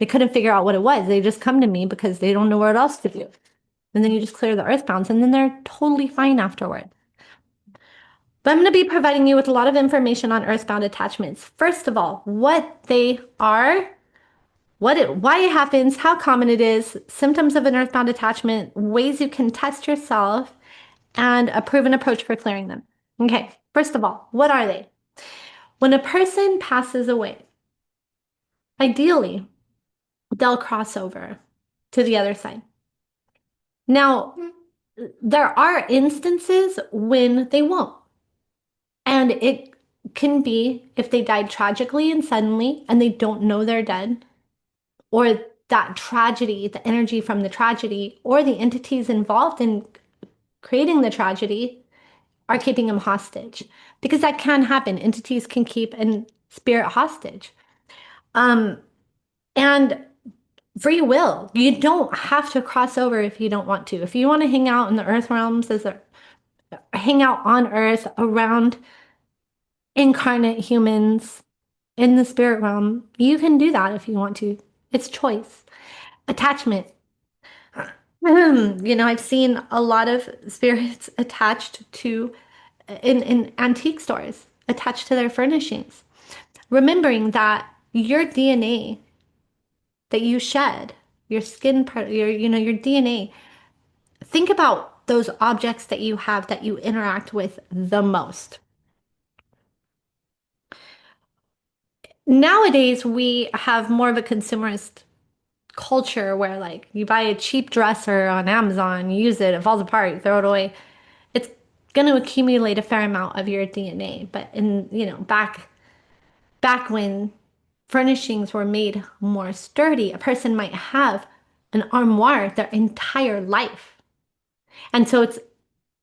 They couldn't figure out what it was. They just come to me because they don't know what else to do. And then you just clear the earthbounds, and then they're totally fine afterward. But I'm going to be providing you with a lot of information on earthbound attachments. First of all, what they are, why it happens, how common it is, symptoms of an earthbound attachment, ways you can test yourself, and a proven approach for clearing them. Okay, first of all, what are they? When a person passes away, ideally, they'll cross over to the other side. Now, there are instances when they won't. And it can be if they died tragically and suddenly and they don't know they're dead, or that tragedy, the energy from the tragedy, or the entities involved in creating the tragedy are keeping them hostage. Because that can happen. Entities can keep a spirit hostage. Um, and free will. You don't have to cross over if you don't want to. If you want to hang out in the earth realms, hang out on earth around incarnate humans in the spirit realm, you can do that if you want to. It's choice. Attachment. I've seen a lot of spirits attached to in antique stores, attached to their furnishings. Remembering that your DNA that you shed, your skin part, your DNA, think about those objects that you have that you interact with the most. Nowadays, we have more of a consumerist culture where like you buy a cheap dresser on Amazon, you use it, it falls apart, you throw it away. It's going to accumulate a fair amount of your DNA. But back when furnishings were made more sturdy, a person might have an armoire their entire life. And so it's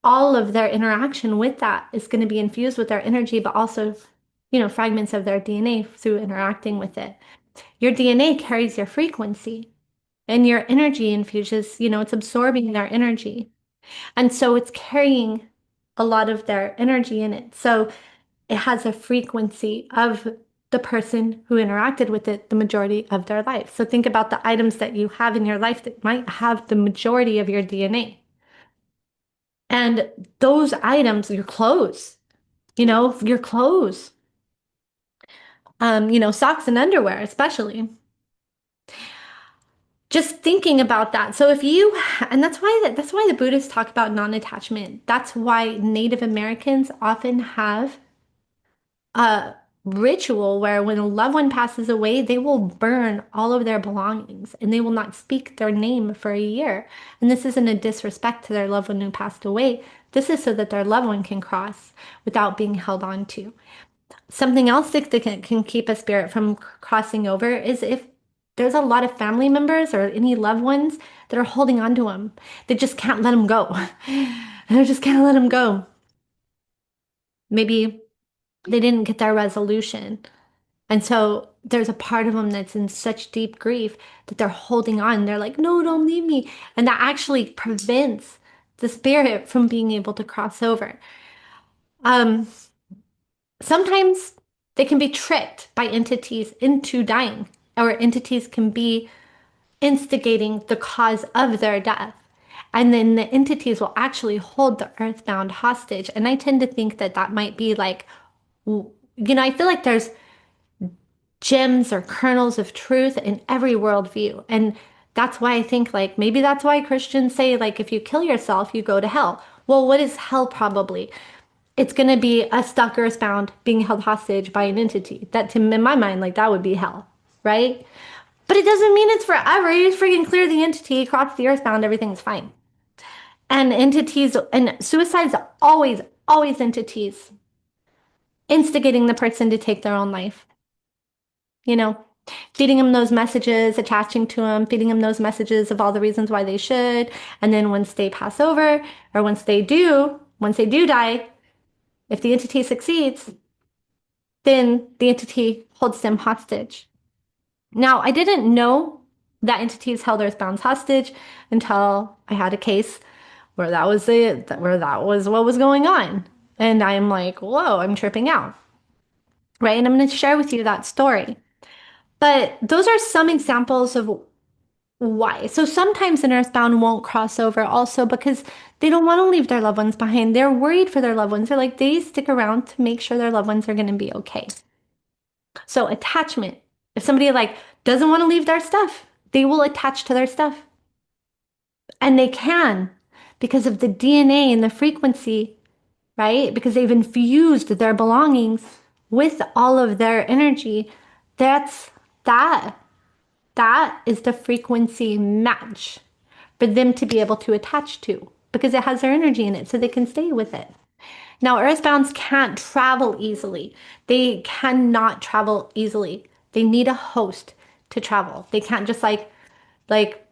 all of their interaction with that is going to be infused with their energy, but also, fragments of their DNA through interacting with it. Your DNA carries your frequency and your energy infuses, it's absorbing their energy. And so it's carrying a lot of their energy in it. So it has a frequency of the person who interacted with it the majority of their life. So think about the items that you have in your life that might have the majority of your DNA. And those items, your clothes, socks and underwear, especially. Just thinking about that. So and that's why the Buddhists talk about non-attachment. That's why Native Americans often have a ritual where when a loved one passes away, they will burn all of their belongings and they will not speak their name for a year. And this isn't a disrespect to their loved one who passed away. This is so that their loved one can cross without being held on to. Something else that can keep a spirit from crossing over is if there's a lot of family members or any loved ones that are holding on to them. They just can't let them go. They just can't let them go. Maybe they didn't get their resolution. And so there's a part of them that's in such deep grief that they're holding on. They're like, no, don't leave me. And that actually prevents the spirit from being able to cross over. Um, Sometimes they can be tricked by entities into dying, or entities can be instigating the cause of their death. And then the entities will actually hold the earthbound hostage. And I tend to think that that might be like, I feel like there's gems or kernels of truth in every worldview. And that's why I think like maybe that's why Christians say like if you kill yourself, you go to hell. Well, what is hell probably? It's going to be a stuck earthbound being held hostage by an entity. That to in my mind, like that would be hell, right? But it doesn't mean it's forever. You just freaking clear the entity, cross the earthbound, everything's fine. And entities and suicide's always entities instigating the person to take their own life. You know, feeding them those messages, attaching to them, feeding them those messages of all the reasons why they should. And then once they pass over, or once they do die, if the entity succeeds, then the entity holds them hostage. Now, I didn't know that entities held Earthbounds hostage until I had a case where that was what was going on. And I'm like, whoa, I'm tripping out. Right? And I'm going to share with you that story. But those are some examples of why. So sometimes an earthbound won't cross over also because they don't want to leave their loved ones behind. They're worried for their loved ones. They're like, they stick around to make sure their loved ones are going to be okay. So attachment. If somebody like doesn't want to leave their stuff, they will attach to their stuff. And they can because of the DNA and the frequency, right? Because they've infused their belongings with all of their energy. That's that. That is the frequency match for them to be able to attach to because it has their energy in it so they can stay with it. Now, earthbounds can't travel easily. They cannot travel easily. They need a host to travel. They can't just like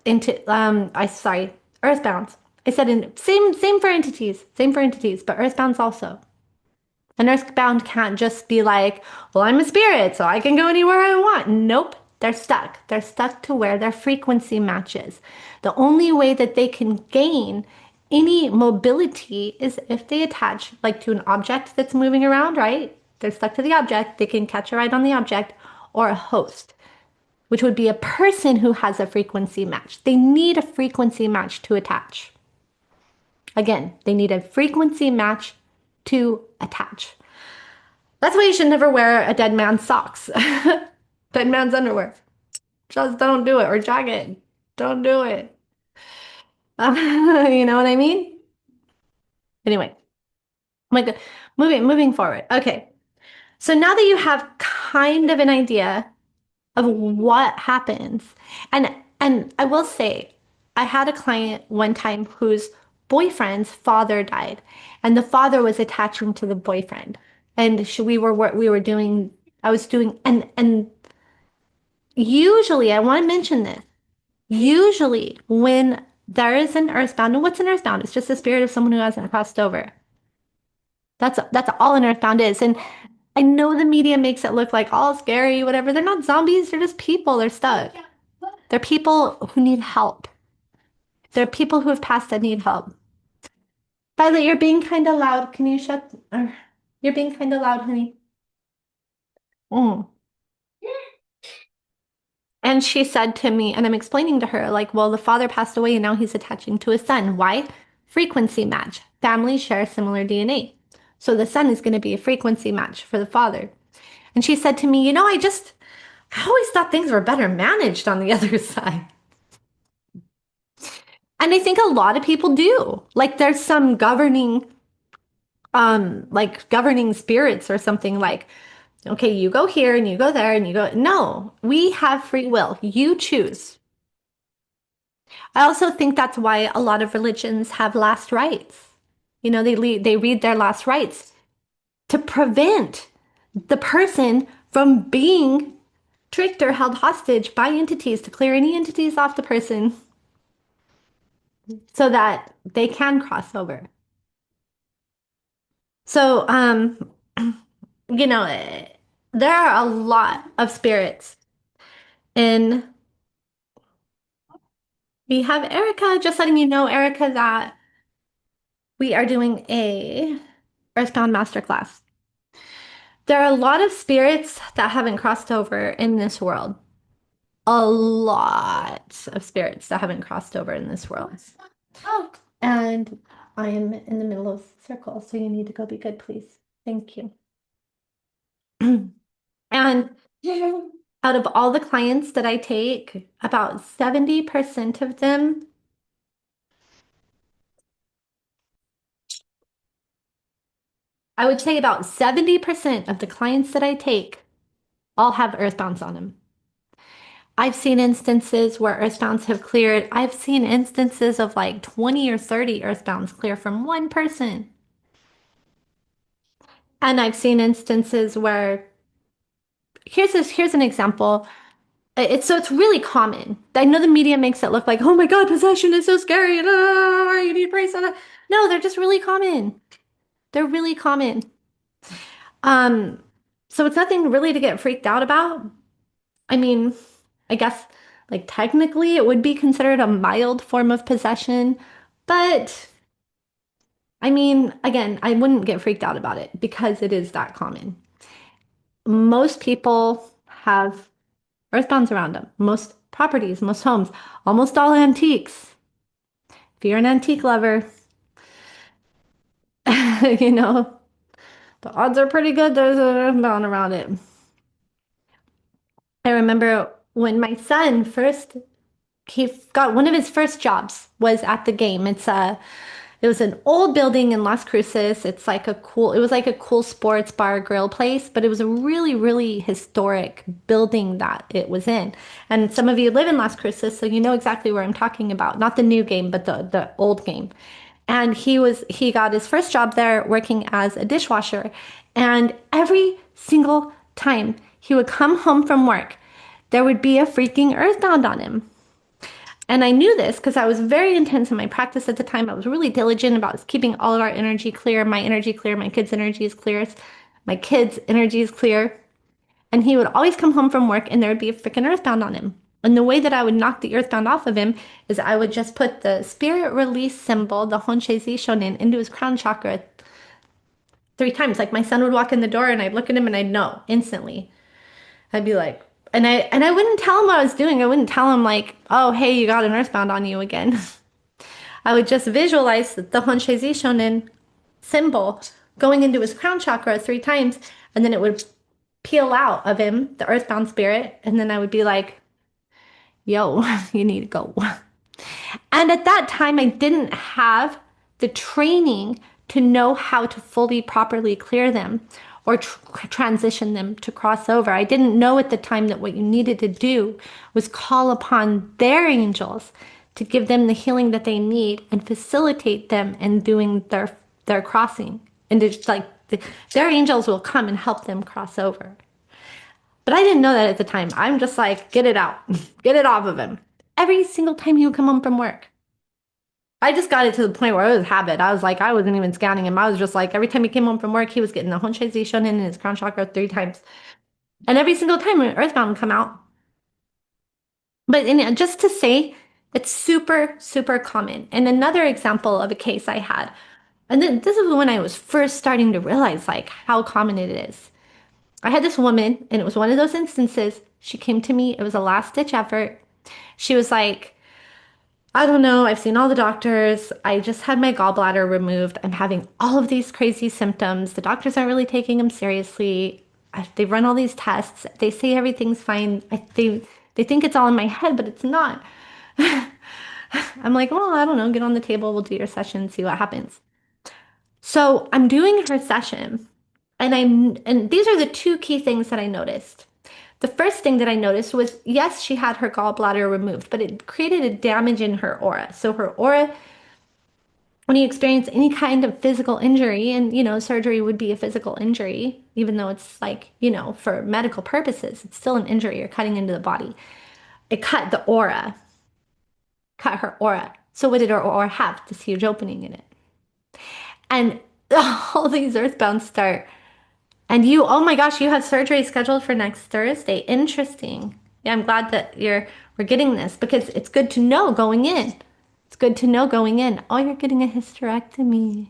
into earthbounds. I said in same for entities, but earthbounds also. An earthbound can't just be like, well, I'm a spirit, so I can go anywhere I want. Nope. They're stuck. They're stuck to where their frequency matches. The only way that they can gain any mobility is if they attach like to an object that's moving around, right? They're stuck to the object. They can catch a ride on the object or a host, which would be a person who has a frequency match. They need a frequency match to attach. Again, they need a frequency match to attach. That's why you should never wear a dead man's socks, dead man's underwear. Just don't do it or jacket. Don't do it. You know what I mean? Anyway, like moving forward. Okay. So now that you have kind of an idea of what happens, and and I will say, I had a client one time whose boyfriend's father died, and the father was attaching to the boyfriend, and we were doing I was doing and usually I want to mention this. Usually when there is an earthbound, and what's an earthbound? It's just the spirit of someone who hasn't crossed over. That's all an earthbound is. And I know the media makes it look like all scary, whatever. They're not zombies, they're just people. They're stuck. They're people who need help. They're people who have passed that need help. Violet, you're being kind of loud. Can you shut? You're being kind of loud, honey. Mm. And she said to me, and I'm explaining to her, like, well, the father passed away and now he's attaching to his son. Why? Frequency match. Families share similar DNA. So the son is going to be a frequency match for the father. And she said to me, I always thought things were better managed on the other side. And I think a lot of people do. Like there's some governing spirits or something like, okay, you go here and you go there and you go. No, we have free will. You choose. I also think that's why a lot of religions have last rites. They read their last rites to prevent the person from being tricked or held hostage by entities to clear any entities off the person so that they can cross over. So, you know, there are a lot of spirits and we have Erica, just letting you know, Erica, that we are doing a Earthbound Masterclass. There are a lot of spirits that haven't crossed over in this world. A lot of spirits that haven't crossed over in this world. Oh, and I am in the middle of the circle, so you need to go be good, please. Thank you. And out of all the clients that I take, about 70% of them, I would say about 70% of the clients that I take all have earthbounds on them. I've seen instances where earthbounds have cleared. I've seen instances of like 20 or 30 earthbounds clear from one person. And I've seen instances where here's an example. It's really common. I know the media makes it look like, oh my God, possession is so scary and you need to pray so that. No, they're just really common. They're really common. Um, so it's nothing really to get freaked out about. I mean, I guess like technically it would be considered a mild form of possession, but I mean, again, I wouldn't get freaked out about it because it is that common. Most people have Earthbounds around them. Most properties, most homes, almost all antiques. If you're an antique lover, you know, the odds are pretty good there's an Earthbound around it. I remember when my son first he got one of his first jobs was at the game. It was an old building in Las Cruces. It was like a cool sports bar grill place, but it was a really, really historic building that it was in. And some of you live in Las Cruces, so you know exactly where I'm talking about. Not the new game, but the old game. And he got his first job there working as a dishwasher. And every single time he would come home from work, there would be a freaking earthbound on him. And I knew this because I was very intense in my practice at the time. I was really diligent about keeping all of our energy clear, my energy clear, my kids' energy is clear, my kids' energy is clear. And he would always come home from work and there would be a freaking earthbound on him. And the way that I would knock the earthbound off of him is I would just put the spirit release symbol, the Honshe Shonin, into his crown chakra 3 times. Like my son would walk in the door and I'd look at him and I'd know instantly. I'd be like, and I wouldn't tell him what I was doing. I wouldn't tell him like, oh, hey, you got an earthbound on you again. I would just visualize the Honshe Shonin symbol going into his crown chakra 3 times, and then it would peel out of him, the earthbound spirit, and then I would be like, yo, you need to go. And at that time, I didn't have the training to know how to fully, properly clear them or transition them to cross over. I didn't know at the time that what you needed to do was call upon their angels to give them the healing that they need and facilitate them in doing their crossing. And it's like their angels will come and help them cross over. But I didn't know that at the time. I'm just like, get it out, get it off of him. Every single time he would come home from work. I just got it to the point where it was habit. I was like, I wasn't even scanning him. I was just like, every time he came home from work, he was getting the Honshe Shonin in his crown chakra 3 times. And every single time when Earthbound would come out. But just to say, it's super, super common. And another example of a case I had, and then this is when I was first starting to realize like how common it is. I had this woman, and it was one of those instances. She came to me, it was a last ditch effort. She was like, I don't know. I've seen all the doctors. I just had my gallbladder removed. I'm having all of these crazy symptoms. The doctors aren't really taking them seriously. They run all these tests. They say everything's fine. They think it's all in my head, but it's not. I'm like, well, I don't know. Get on the table. We'll do your session, see what happens. So I'm doing her session, and these are the two key things that I noticed. The first thing that I noticed was, yes, she had her gallbladder removed, but it created a damage in her aura. So her aura, when you experience any kind of physical injury, and surgery would be a physical injury, even though it's like, for medical purposes, it's still an injury. You're cutting into the body. It cut the aura, cut her aura. So what did her aura have? This huge opening in it. And all these earthbounds start. And oh my gosh, you have surgery scheduled for next Thursday. Interesting. Yeah, I'm glad that we're getting this because it's good to know going in. It's good to know going in. Oh, you're getting a hysterectomy.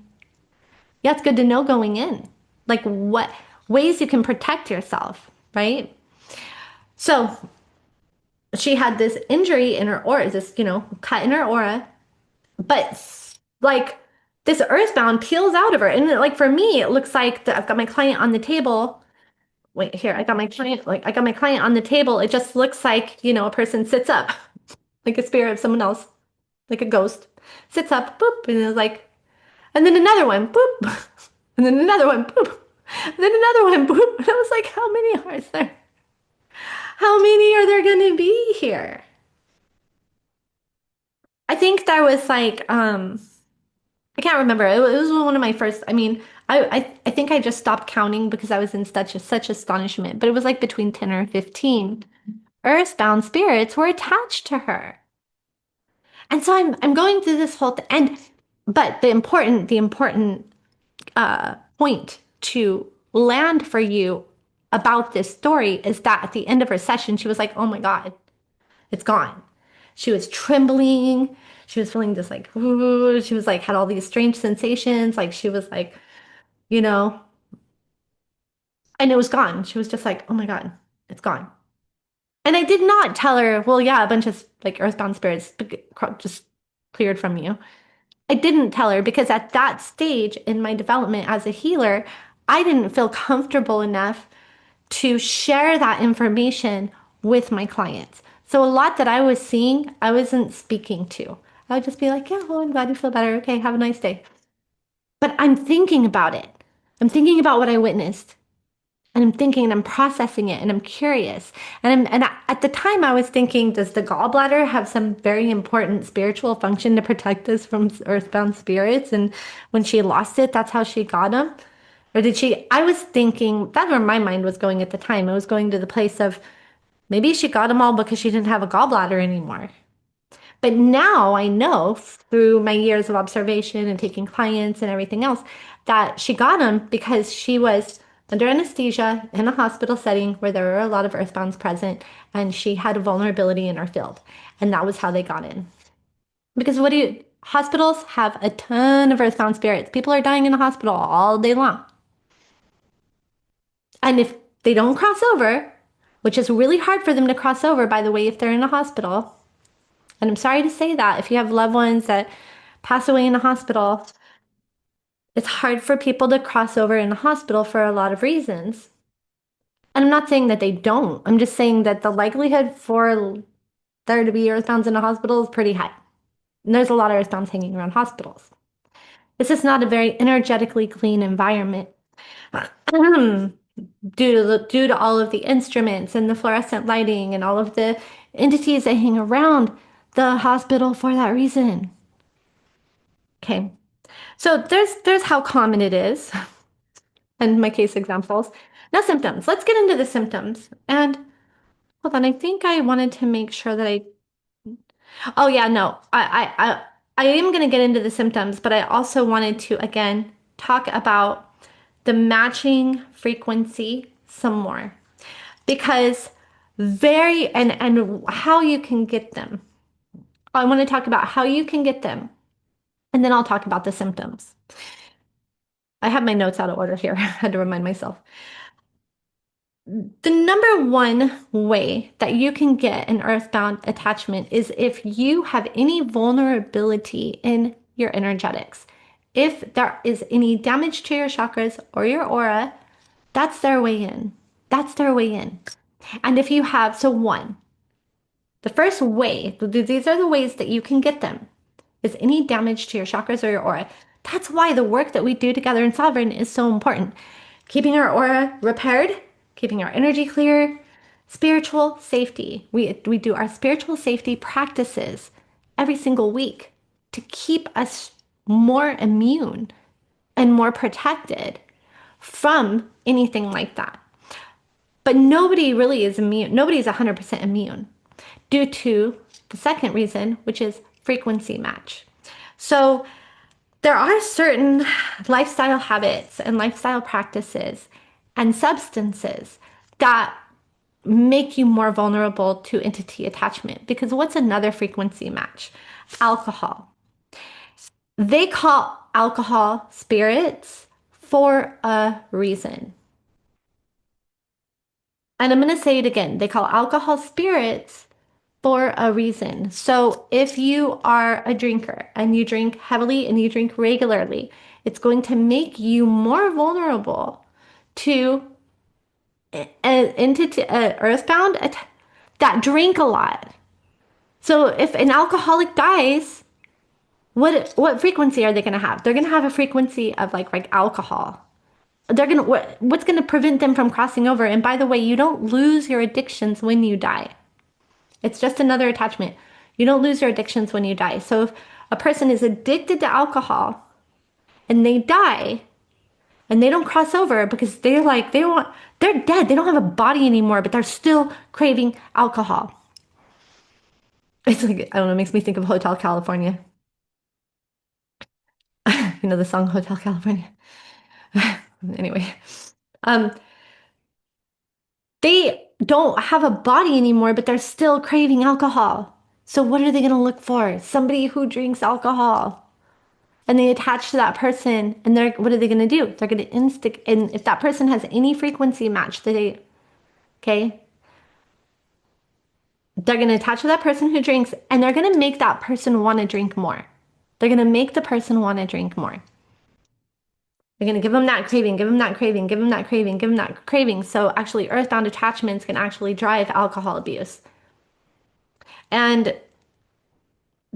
Yeah, it's good to know going in. Like what ways you can protect yourself, right? So she had this injury in her aura, this, cut in her aura, but like this earthbound peels out of her. And like for me, it looks like I've got my client on the table. Wait, here, I got my client on the table. It just looks like, a person sits up, like a spirit of someone else, like a ghost, sits up, boop, and it's like, and then another one, boop, and then another one, boop, and then another one, boop. And I was like, how many are there? How many are there going to be here? I think there was like, I can't remember. It was one of my first. I mean, I think I just stopped counting because I was in such astonishment. But it was like between 10 or 15 earthbound spirits were attached to her. And so I'm going through this whole thing. But the important point to land for you about this story is that at the end of her session, she was like, "Oh my God, it's gone." She was trembling. She was feeling this like, ooh, she was like, had all these strange sensations. Like she was like, you know, and it was gone. She was just like, oh my God, it's gone. And I did not tell her, well, yeah, a bunch of like earthbound spirits just cleared from you. I didn't tell her because at that stage in my development as a healer, I didn't feel comfortable enough to share that information with my clients. So a lot that I was seeing, I wasn't speaking to. I would just be like, yeah, well, I'm glad you feel better. Okay, have a nice day. But I'm thinking about it. I'm thinking about what I witnessed. And I'm thinking and I'm processing it and I'm curious. At the time I was thinking, does the gallbladder have some very important spiritual function to protect us from earthbound spirits? And when she lost it, that's how she got them? Or did she? I was thinking that's where my mind was going at the time. It was going to the place of maybe she got them all because she didn't have a gallbladder anymore. But now I know through my years of observation and taking clients and everything else that she got them because she was under anesthesia in a hospital setting where there were a lot of earthbounds present and she had a vulnerability in her field. And that was how they got in. Because hospitals have a ton of earthbound spirits. People are dying in the hospital all day long. And if they don't cross over, which is really hard for them to cross over, by the way, if they're in a hospital, and I'm sorry to say that if you have loved ones that pass away in a hospital, it's hard for people to cross over in a hospital for a lot of reasons. And I'm not saying that they don't. I'm just saying that the likelihood for there to be earthbounds in a hospital is pretty high. And there's a lot of earthbounds hanging around hospitals. It's just not a very energetically clean environment. Due to all of the instruments and the fluorescent lighting and all of the entities that hang around the hospital for that reason. Okay. So there's how common it is and my case examples. Now symptoms. Let's get into the symptoms. And hold on, I think I wanted to make sure that I oh yeah, no. I am gonna get into the symptoms, but I also wanted to again talk about the matching frequency some more. Because and how you can get them. I want to talk about how you can get them, and then I'll talk about the symptoms. I have my notes out of order here. I had to remind myself. The number one way that you can get an earthbound attachment is if you have any vulnerability in your energetics. If there is any damage to your chakras or your aura, that's their way in. That's their way in. And if you have, so one, the first way, these are the ways that you can get them, is any damage to your chakras or your aura. That's why the work that we do together in Sovereign is so important. Keeping our aura repaired, keeping our energy clear, spiritual safety. We do our spiritual safety practices every single week to keep us more immune and more protected from anything like that. But nobody really is immune. Nobody's 100% immune due to the second reason, which is frequency match. So there are certain lifestyle habits and lifestyle practices and substances that make you more vulnerable to entity attachment. Because what's another frequency match? Alcohol. They call alcohol spirits for a reason. And I'm going to say it again. They call alcohol spirits for a reason. So if you are a drinker and you drink heavily and you drink regularly, it's going to make you more vulnerable to an entity, earthbound that drink a lot. So if an alcoholic dies, what frequency are they going to have? They're going to have a frequency of like alcohol. What's going to prevent them from crossing over? And by the way, you don't lose your addictions when you die. It's just another attachment. You don't lose your addictions when you die. So if a person is addicted to alcohol and they die and they don't cross over because they're dead. They don't have a body anymore, but they're still craving alcohol. It's like, I don't know, it makes me think of Hotel California. You know the song Hotel California. Anyway, um, they don't have a body anymore, but they're still craving alcohol. So what are they going to look for? Somebody who drinks alcohol. And they attach to that person, and what are they going to do? They're going to instigate. And if that person has any frequency match, okay, They're going to attach to that person who drinks, and they're going to make that person want to drink more. They're going to make the person want to drink more. They're going to give them that craving, give them that craving, give them that craving, give them that craving. So actually, earthbound attachments can actually drive alcohol abuse. And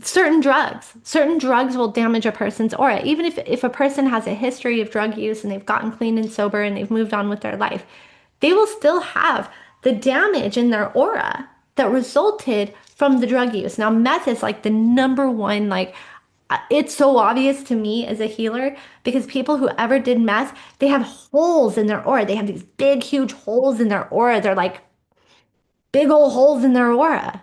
certain drugs will damage a person's aura. Even if a person has a history of drug use and they've gotten clean and sober and they've moved on with their life, they will still have the damage in their aura that resulted from the drug use. Now, meth is like the number one, like, it's so obvious to me as a healer because people who ever did meth, they have holes in their aura. They have these big, huge holes in their aura. They're like big old holes in their aura.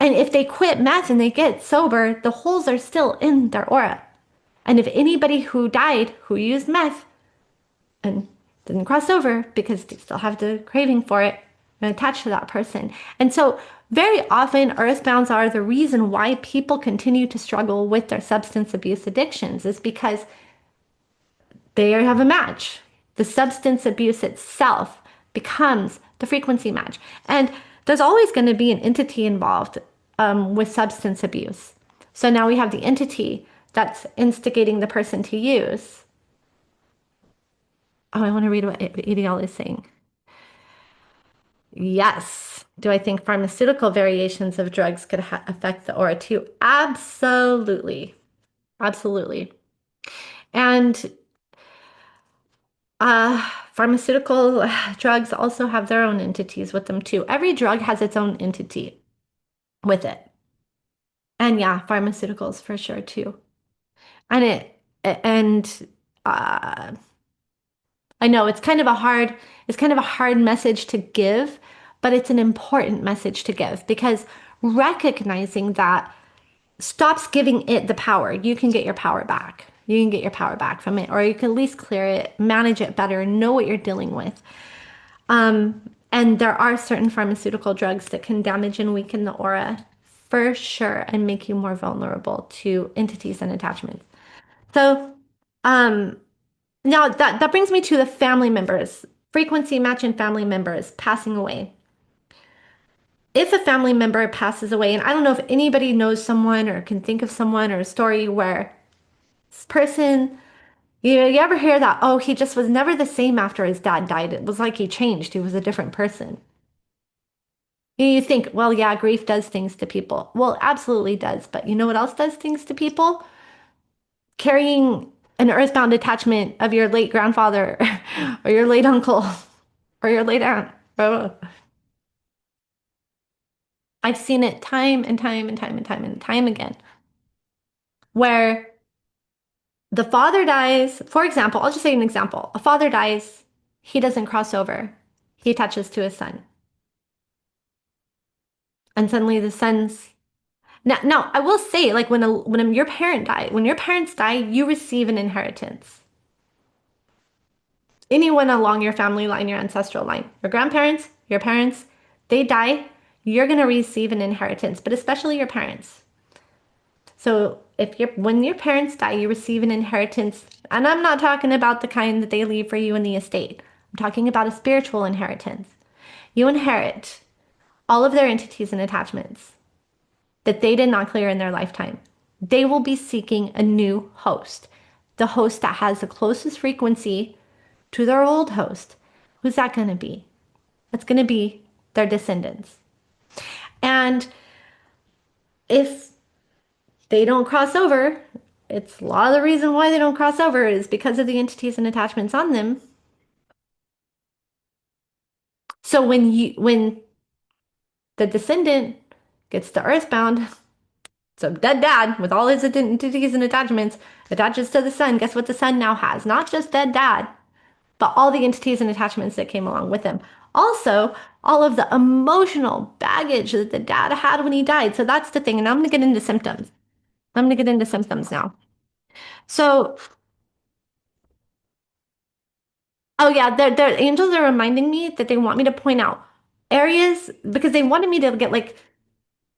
And if they quit meth and they get sober, the holes are still in their aura. And if anybody who died who used meth and didn't cross over because they still have the craving for it and attached to that person. And so very often earthbounds are the reason why people continue to struggle with their substance abuse addictions is because they have a match. The substance abuse itself becomes the frequency match. And there's always going to be an entity involved with substance abuse. So now we have the entity that's instigating the person to use. Oh, I want to read what EDL is saying. Yes. Do I think pharmaceutical variations of drugs could affect the aura too? Absolutely. Absolutely. And pharmaceutical drugs also have their own entities with them too. Every drug has its own entity with it. And yeah, pharmaceuticals for sure too. And uh I know it's kind of a hard message to give, but it's an important message to give because recognizing that stops giving it the power. You can get your power back. You can get your power back from it, or you can at least clear it, manage it better, know what you're dealing with. And there are certain pharmaceutical drugs that can damage and weaken the aura for sure and make you more vulnerable to entities and attachments. So, um, now that brings me to the family members, frequency match and family members passing away. If a family member passes away, and I don't know if anybody knows someone or can think of someone or a story where this person, you ever hear that, oh, he just was never the same after his dad died. It was like he changed. He was a different person. You think, well, yeah, grief does things to people. Well, absolutely does. But you know what else does things to people? Carrying an earthbound attachment of your late grandfather or your late uncle or your late aunt. Oh, I've seen it time and time and time and time and time again, where the father dies. For example, I'll just say an example. A father dies, he doesn't cross over. He attaches to his son. And suddenly the son's now I will say, like when your parent died, when your parents die, you receive an inheritance. Anyone along your family line, your ancestral line, your grandparents, your parents, they die, you're going to receive an inheritance, but especially your parents. So when your parents die, you receive an inheritance, and I'm not talking about the kind that they leave for you in the estate. I'm talking about a spiritual inheritance. You inherit all of their entities and attachments that they did not clear in their lifetime. They will be seeking a new host, the host that has the closest frequency to their old host. Who's that going to be? It's going to be their descendants. And if they don't cross over, it's a lot of the reason why they don't cross over is because of the entities and attachments on them. So when the descendant gets to Earthbound, so dead dad with all his entities and attachments attaches to the son, guess what the son now has? Not just dead dad, but all the entities and attachments that came along with him. Also, all of the emotional baggage that the dad had when he died. So that's the thing. And I'm going to get into symptoms. I'm going to get into symptoms now. So, oh yeah, the angels are reminding me that they want me to point out areas because they wanted me to get like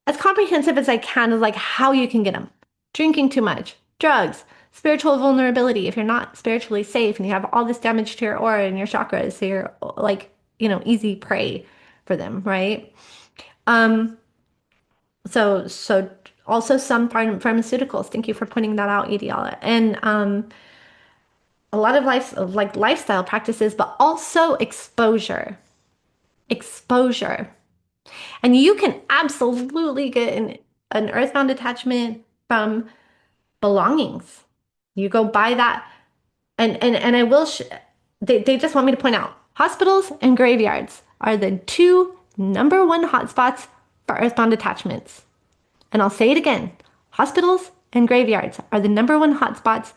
as comprehensive as I can of like how you can get them. Drinking too much, drugs, spiritual vulnerability. If you're not spiritually safe and you have all this damage to your aura and your chakras, so you're like, easy prey for them, right? Um, so also some pharmaceuticals. Thank you for pointing that out, Adiala. And a lot of lifestyle practices, but also exposure. Exposure. And you can absolutely get an earthbound attachment from belongings. You go buy that, and I will. They just want me to point out hospitals and graveyards are the two number one hotspots for earthbound attachments. And I'll say it again: hospitals and graveyards are the number one hotspots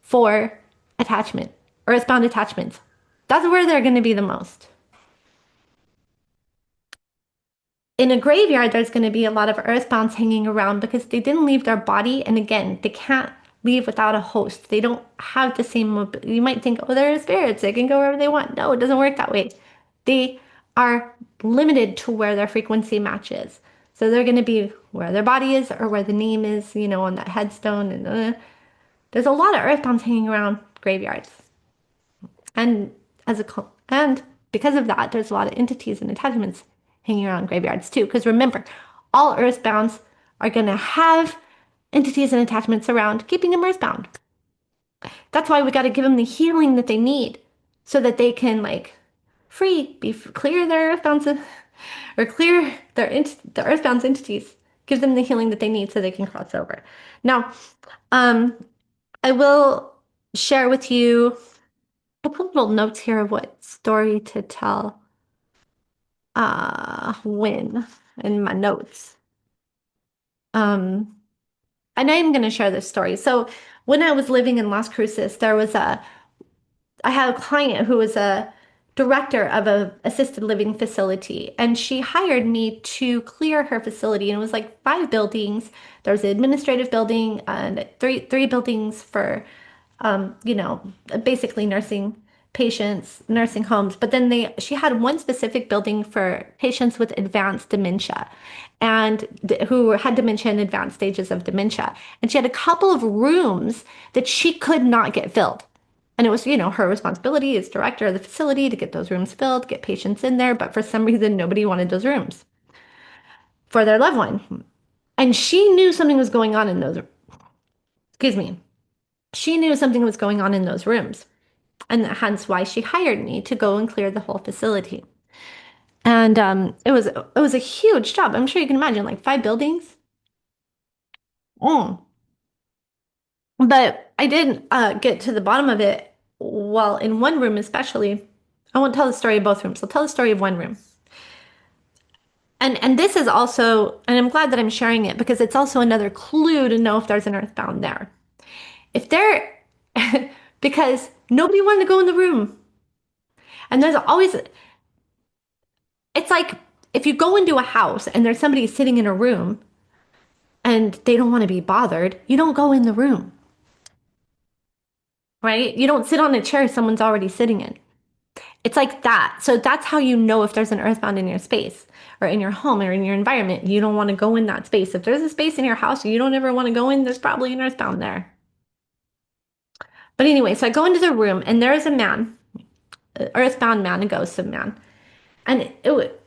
for attachment, earthbound attachments. That's where they're going to be the most. In a graveyard, there's going to be a lot of earthbounds hanging around because they didn't leave their body. And again, they can't leave without a host. They don't have the same mobility. You might think, oh, they're spirits. They can go wherever they want. No, it doesn't work that way. They are limited to where their frequency matches. So they're going to be where their body is or where the name is, on that headstone. And there's a lot of earthbounds hanging around graveyards. And and because of that, there's a lot of entities and attachments hanging around graveyards too. Because remember, all earthbounds are going to have entities and attachments around keeping them earthbound. That's why we got to give them the healing that they need so that they can clear their earthbounds or clear the earthbounds entities. Give them the healing that they need so they can cross over. Now, um, I will share with you. I put little notes here of what story to tell when in my notes. Um, and I am going to share this story. So when I was living in Las Cruces, I had a client who was a director of a assisted living facility, and she hired me to clear her facility. And it was like 5 buildings. There was an administrative building and three buildings for, you know, basically nursing homes. But then she had one specific building for patients with advanced dementia and who had dementia in advanced stages of dementia. And she had a couple of rooms that she could not get filled. And it was, her responsibility as director of the facility to get those rooms filled, get patients in there. But for some reason, nobody wanted those rooms for their loved one. And she knew something was going on in those, excuse me, she knew something was going on in those rooms. And hence why she hired me to go and clear the whole facility. And it was a huge job. I'm sure you can imagine, like 5 buildings. Mm. But I did get to the bottom of it. Well, in one room especially, I won't tell the story of both rooms. I'll tell the story of one room. And this is also, and I'm glad that I'm sharing it because it's also another clue to know if there's an earthbound there. If there, because nobody wanted to go in the room. And there's always, it's like if you go into a house and there's somebody sitting in a room and they don't want to be bothered, you don't go in the room, right? You don't sit on a chair someone's already sitting in. It's like that. So that's how you know if there's an earthbound in your space or in your home or in your environment. You don't want to go in that space. If there's a space in your house you don't ever want to go in, there's probably an earthbound there. But anyway, so I go into the room and there is a man, an earthbound man, a ghost of man. And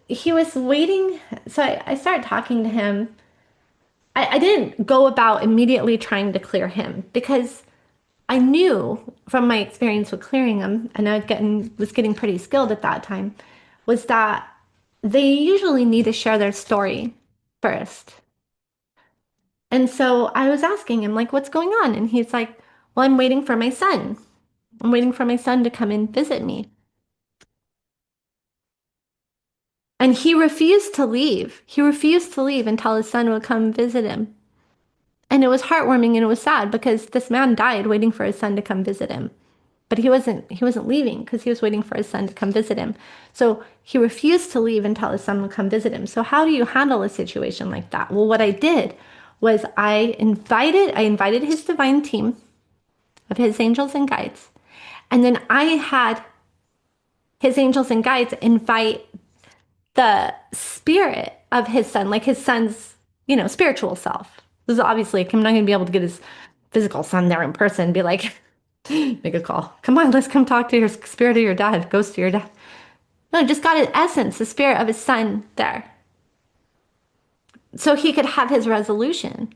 he was waiting. So I started talking to him. I didn't go about immediately trying to clear him because I knew from my experience with clearing them, and I was getting pretty skilled at that time, was that they usually need to share their story first. And so I was asking him, like, what's going on? And he's like, well, I'm waiting for my son. I'm waiting for my son to come and visit me. And he refused to leave. He refused to leave until his son would come visit him. And it was heartwarming and it was sad because this man died waiting for his son to come visit him. But he wasn't leaving because he was waiting for his son to come visit him. So he refused to leave until his son would come visit him. So how do you handle a situation like that? Well, what I did was I invited his divine team of his angels and guides. And then I had his angels and guides invite the spirit of his son, like his son's, spiritual self. This is obviously, I'm not going to be able to get his physical son there in person and be like, make a call. Come on, let's come talk to your spirit of your dad, ghost of your dad. No, just got his essence, the spirit of his son there. so he could have his resolution.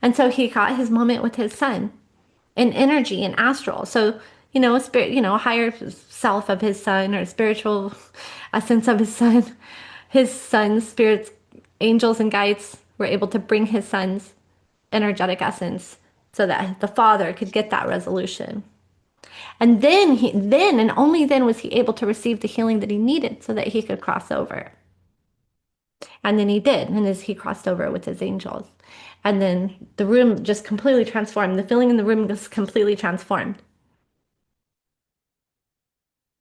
And so he got his moment with his son in energy and astral. So, a spirit, a higher self of his son or spiritual essence of his son's spirits, angels and guides were able to bring his son's energetic essence so that the father could get that resolution. And then and only then was he able to receive the healing that he needed so that he could cross over. And then he did. And as he crossed over with his angels. And then the room just completely transformed. The feeling in the room just completely transformed.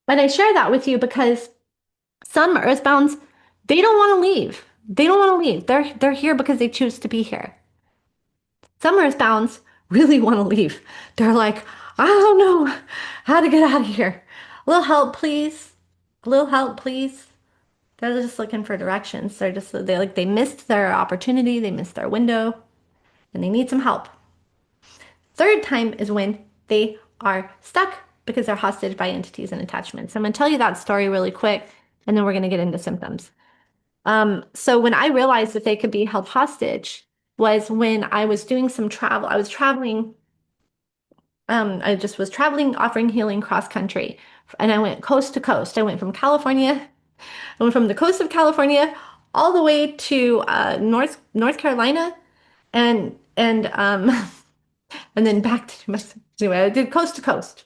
But I share that with you because some earthbounds, they don't want to leave. They don't want to leave. They're here because they choose to be here. Some earthbounds really want to leave. They're like, I don't know how to get out of here. A little help, please. A little help, please. They're just looking for directions. They missed their opportunity, they missed their window, and they need some help. Third time is when they are stuck because they're hostage by entities and attachments. I'm going to tell you that story really quick, and then we're going to get into symptoms. So when I realized that they could be held hostage was when I was doing some travel. I was traveling. I just was traveling, offering healing cross country, and I went coast to coast. I went from California. I went from the coast of California all the way to North Carolina, and and then back to anyway. I did coast to coast,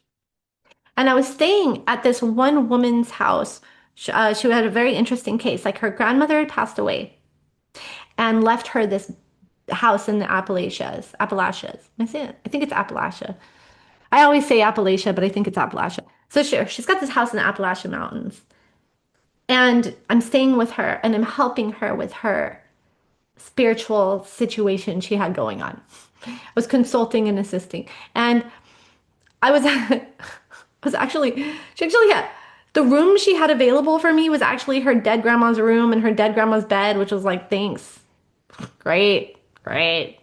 and I was staying at this one woman's house. She had a very interesting case. Like her grandmother had passed away and left her this house in the Appalachias. Appalachias. I say it. I think it's Appalachia. I always say Appalachia, but I think it's Appalachia. So sure, she's got this house in the Appalachian Mountains. And I'm staying with her and I'm helping her with her spiritual situation she had going on. I was consulting and assisting. And I was I was actually had the room she had available for me was actually her dead grandma's room and her dead grandma's bed, which was like, thanks. Great, great.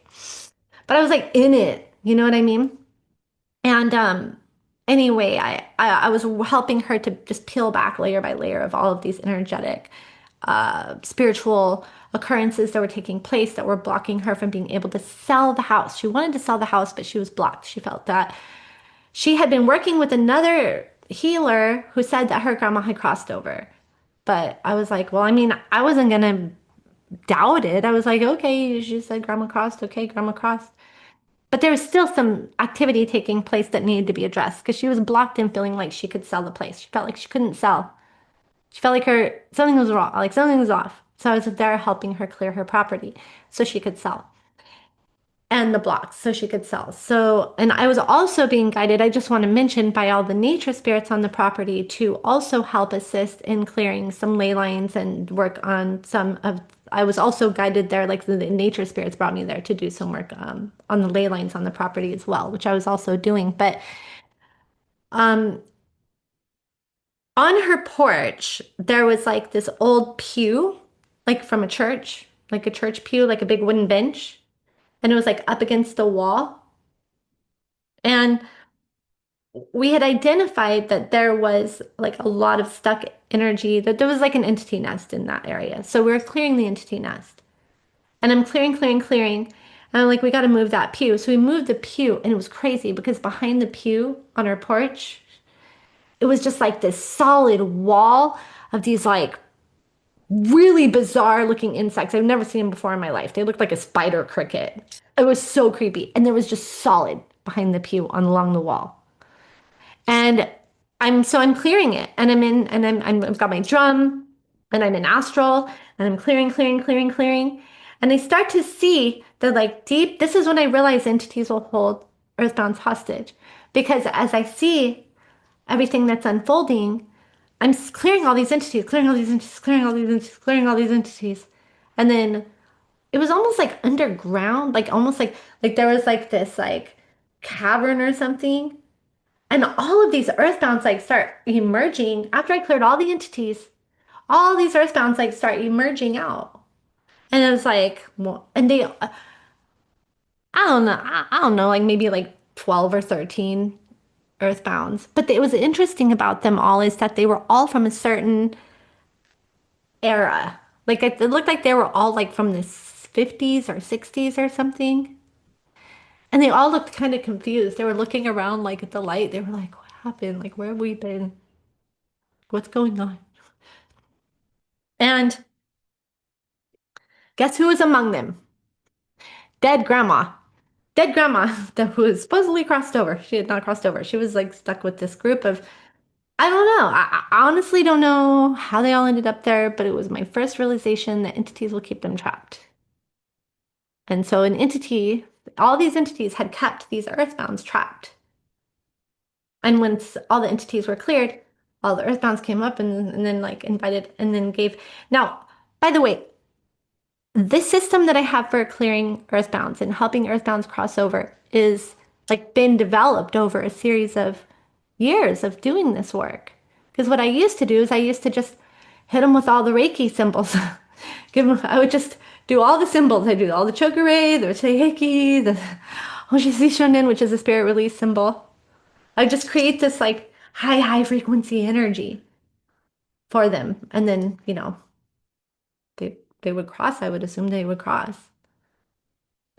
But I was like in it, you know what I mean? And anyway, I was helping her to just peel back layer by layer of all of these energetic, spiritual occurrences that were taking place that were blocking her from being able to sell the house. She wanted to sell the house, but she was blocked. She felt that she had been working with another healer who said that her grandma had crossed over. But I was like, well, I mean, I wasn't gonna doubt it. I was like, okay, she said grandma crossed. Okay, grandma crossed. But there was still some activity taking place that needed to be addressed because she was blocked in feeling like she could sell the place. She felt like she couldn't sell. She felt like something was wrong, like something was off. So I was there helping her clear her property so she could sell and the blocks so she could sell. So, and I was also being guided, I just want to mention, by all the nature spirits on the property to also help assist in clearing some ley lines and work on some of, I was also guided there, like the nature spirits brought me there to do some work on the ley lines on the property as well, which I was also doing. But um, on her porch, there was like this old pew, like from a church, like a church pew, like a big wooden bench. And it was like up against the wall. And we had identified that there was like a lot of stuck energy, that there was like an entity nest in that area. So we were clearing the entity nest. And I'm clearing, clearing, clearing. And I'm like, we got to move that pew. So we moved the pew, and it was crazy because behind the pew on our porch, it was just like this solid wall of these like really bizarre looking insects. I've never seen them before in my life. They looked like a spider cricket. It was so creepy. And there was just solid behind the pew on along the wall. And I'm clearing it, and I've got my drum, and I'm in astral, and I'm clearing, clearing, clearing, clearing. And I start to see that like deep, this is when I realize entities will hold Earthbounds hostage. Because as I see everything that's unfolding, clearing all these entities, clearing all these entities, clearing all these entities, clearing all these entities. And then it was almost like underground, like almost like there was like this like cavern or something. And all of these earthbounds like start emerging after I cleared all the entities. All these earthbounds like start emerging out. And it was like, well, and I don't know, I don't know, like maybe like 12 or 13 earthbounds. But it was interesting about them all is that they were all from a certain era. Like it looked like they were all like from this 50s or 60s or something. And they all looked kind of confused. They were looking around like at the light. They were like, what happened? Like, where have we been? What's going on? And guess who was among them? Dead grandma. Dead grandma that was supposedly crossed over. She had not crossed over. She was like stuck with this group of, I don't know. I honestly don't know how they all ended up there, but it was my first realization that entities will keep them trapped. And so an entity, all these entities had kept these earthbounds trapped. And once all the entities were cleared, all the earthbounds came up and then like invited and then gave. Now, by the way, this system that I have for clearing earthbounds and helping earthbounds cross over is like been developed over a series of years of doing this work. Because what I used to do is I used to just hit them with all the Reiki symbols. Give them, I would just do all the symbols. I do all the Chokure, the Reiki, the Hoshisi Shonen, which is a spirit release symbol. I just create this like high frequency energy for them. And then, they would cross. I would assume they would cross.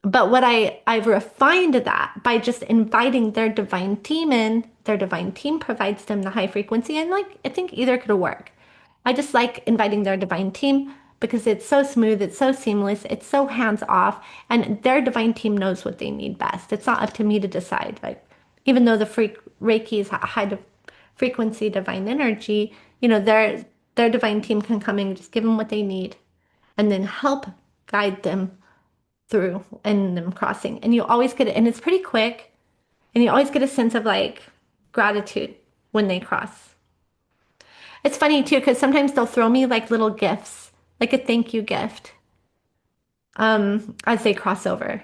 But what I've refined that by just inviting their divine team in, their divine team provides them the high frequency. And like, I think either could work. I just like inviting their divine team because it's so smooth, it's so seamless, it's so hands off, and their divine team knows what they need best. It's not up to me to decide. Like, even though the Reiki is a frequency divine energy, their divine team can come in and just give them what they need and then help guide them through and them crossing. And you always get it, and it's pretty quick, and you always get a sense of like gratitude when they cross. It's funny too, because sometimes they'll throw me like little gifts, like a thank you gift, as they cross over. And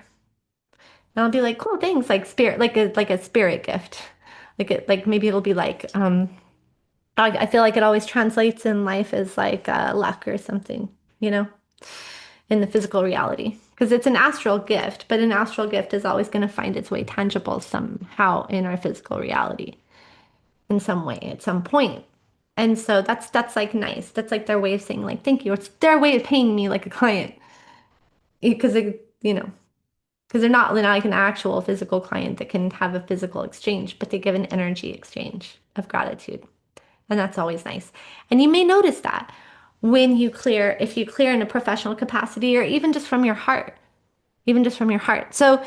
I'll be like, cool, thanks, like spirit, like a spirit gift. Like maybe it'll be like, I feel like it always translates in life as like luck or something, you know? In the physical reality because it's an astral gift, but an astral gift is always going to find its way tangible somehow in our physical reality in some way at some point. And so that's like nice. That's like their way of saying like thank you. It's their way of paying me like a client because because they're not like an actual physical client that can have a physical exchange, but they give an energy exchange of gratitude. And that's always nice. And you may notice that when you clear, if you clear in a professional capacity or even just from your heart, even just from your heart. So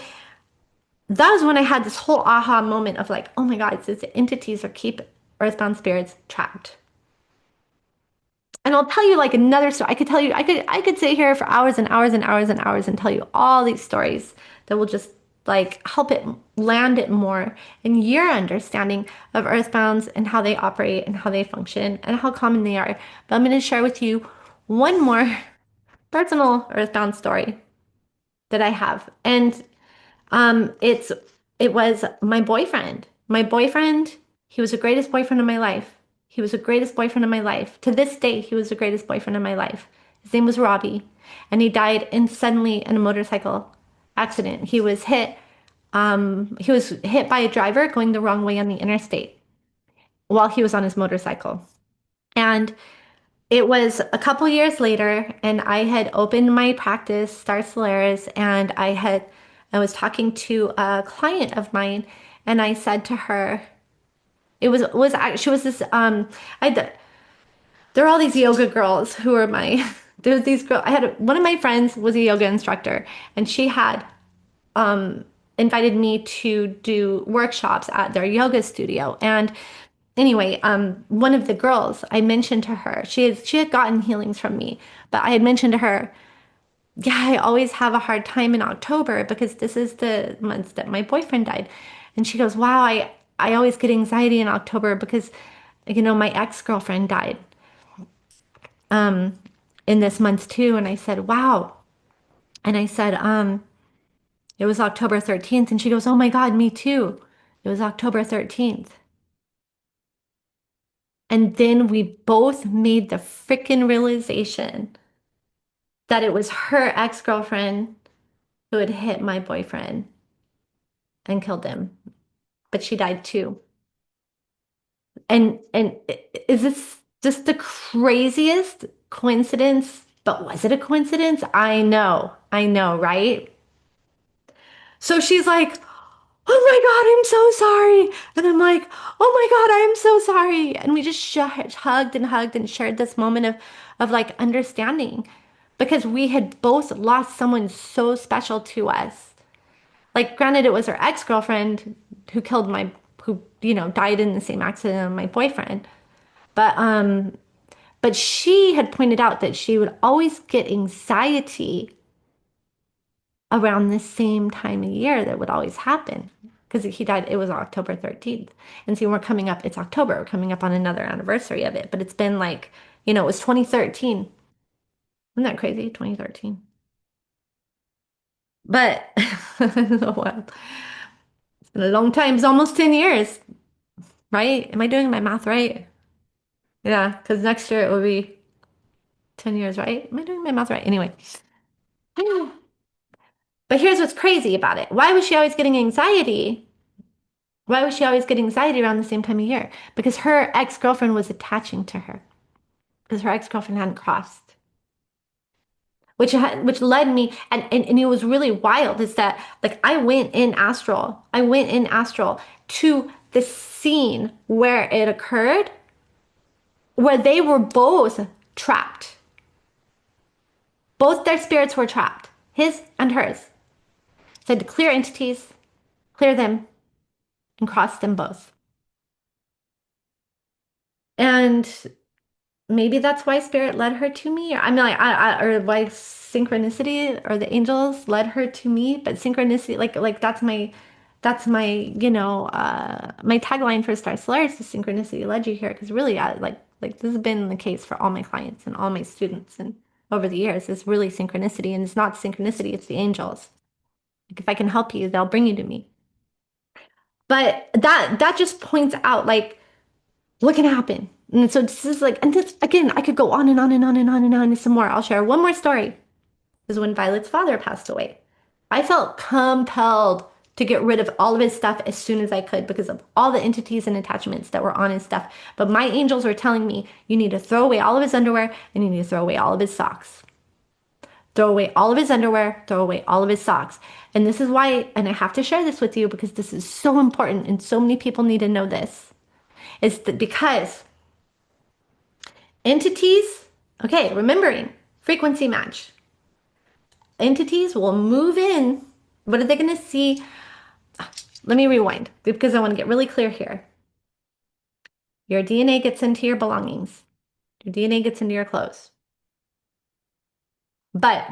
that was when I had this whole aha moment of like, oh my God, these entities are keep earthbound spirits trapped. And I'll tell you like another story. I could tell you, I could sit here for hours and hours and hours and hours and tell you all these stories that will just like help it land it more in your understanding of earthbounds and how they operate and how they function and how common they are. But I'm going to share with you one more personal earthbound story that I have. And um, it's it was my boyfriend. My boyfriend, he was the greatest boyfriend of my life. He was the greatest boyfriend of my life. To this day, he was the greatest boyfriend of my life. His name was Robbie, and he died suddenly in a motorcycle accident. He was hit by a driver going the wrong way on the interstate while he was on his motorcycle. And it was a couple years later, and I had opened my practice, Star Solaris, and I was talking to a client of mine, and I said to her, she was this there were all these yoga girls who were my there was these girls. I had one of my friends was a yoga instructor, and she had invited me to do workshops at their yoga studio. And anyway, one of the girls, I mentioned to her, she had gotten healings from me, but I had mentioned to her, yeah, I always have a hard time in October because this is the month that my boyfriend died. And she goes, wow, I always get anxiety in October because, my ex-girlfriend died in this month too. And I said, wow. And I said, it was October 13th. And she goes, oh my God, me too. It was October 13th. And then we both made the freaking realization that it was her ex-girlfriend who had hit my boyfriend and killed him, but she died too. And is this just the craziest coincidence? But was it a coincidence? I know. I know, right? So she's like, oh my God, I'm so sorry. And I'm like, oh my God, I am so sorry. And we just hugged and shared this moment of like understanding because we had both lost someone so special to us. Like, granted, it was her ex-girlfriend who killed died in the same accident as my boyfriend. But she had pointed out that she would always get anxiety around the same time of year that would always happen because he died, it was October 13th. And see, we're coming up, it's October, we're coming up on another anniversary of it, but it's been like, it was 2013. Isn't that crazy? 2013. But well, it's been a long time. It's almost 10 years, right? Am I doing my math right? Yeah, because next year it will be 10 years, right? Am I doing my math right? Anyway. But here's what's crazy about it. Why was she always getting anxiety? Why was she always getting anxiety around the same time of year? Because her ex-girlfriend was attaching to her. Because her ex-girlfriend hadn't crossed. Which led me, and it was really wild, is that like I went in astral to the scene where it occurred, where they were both trapped. Both their spirits were trapped, his and hers. So I had to clear entities, clear them, and cross them both. And maybe that's why spirit led her to me. I mean, or why synchronicity or the angels led her to me. But synchronicity, like that's my tagline for Star Solaris is synchronicity led you here. Because really, like this has been the case for all my clients and all my students and over the years. It's really synchronicity, and it's not synchronicity; it's the angels. Like if I can help you, they'll bring you to me. But that just points out like what can happen. And so this is like, and this again, I could go on and on and on and on and on and some more. I'll share one more story. This is when Violet's father passed away. I felt compelled to get rid of all of his stuff as soon as I could because of all the entities and attachments that were on his stuff. But my angels were telling me, you need to throw away all of his underwear and you need to throw away all of his socks. Throw away all of his underwear, throw away all of his socks. And this is why, and I have to share this with you because this is so important and so many people need to know this. Is that because entities, okay, remembering frequency match. Entities will move in. What are they going to see? Let me rewind because I want to get really clear here. Your DNA gets into your belongings. Your DNA gets into your clothes. But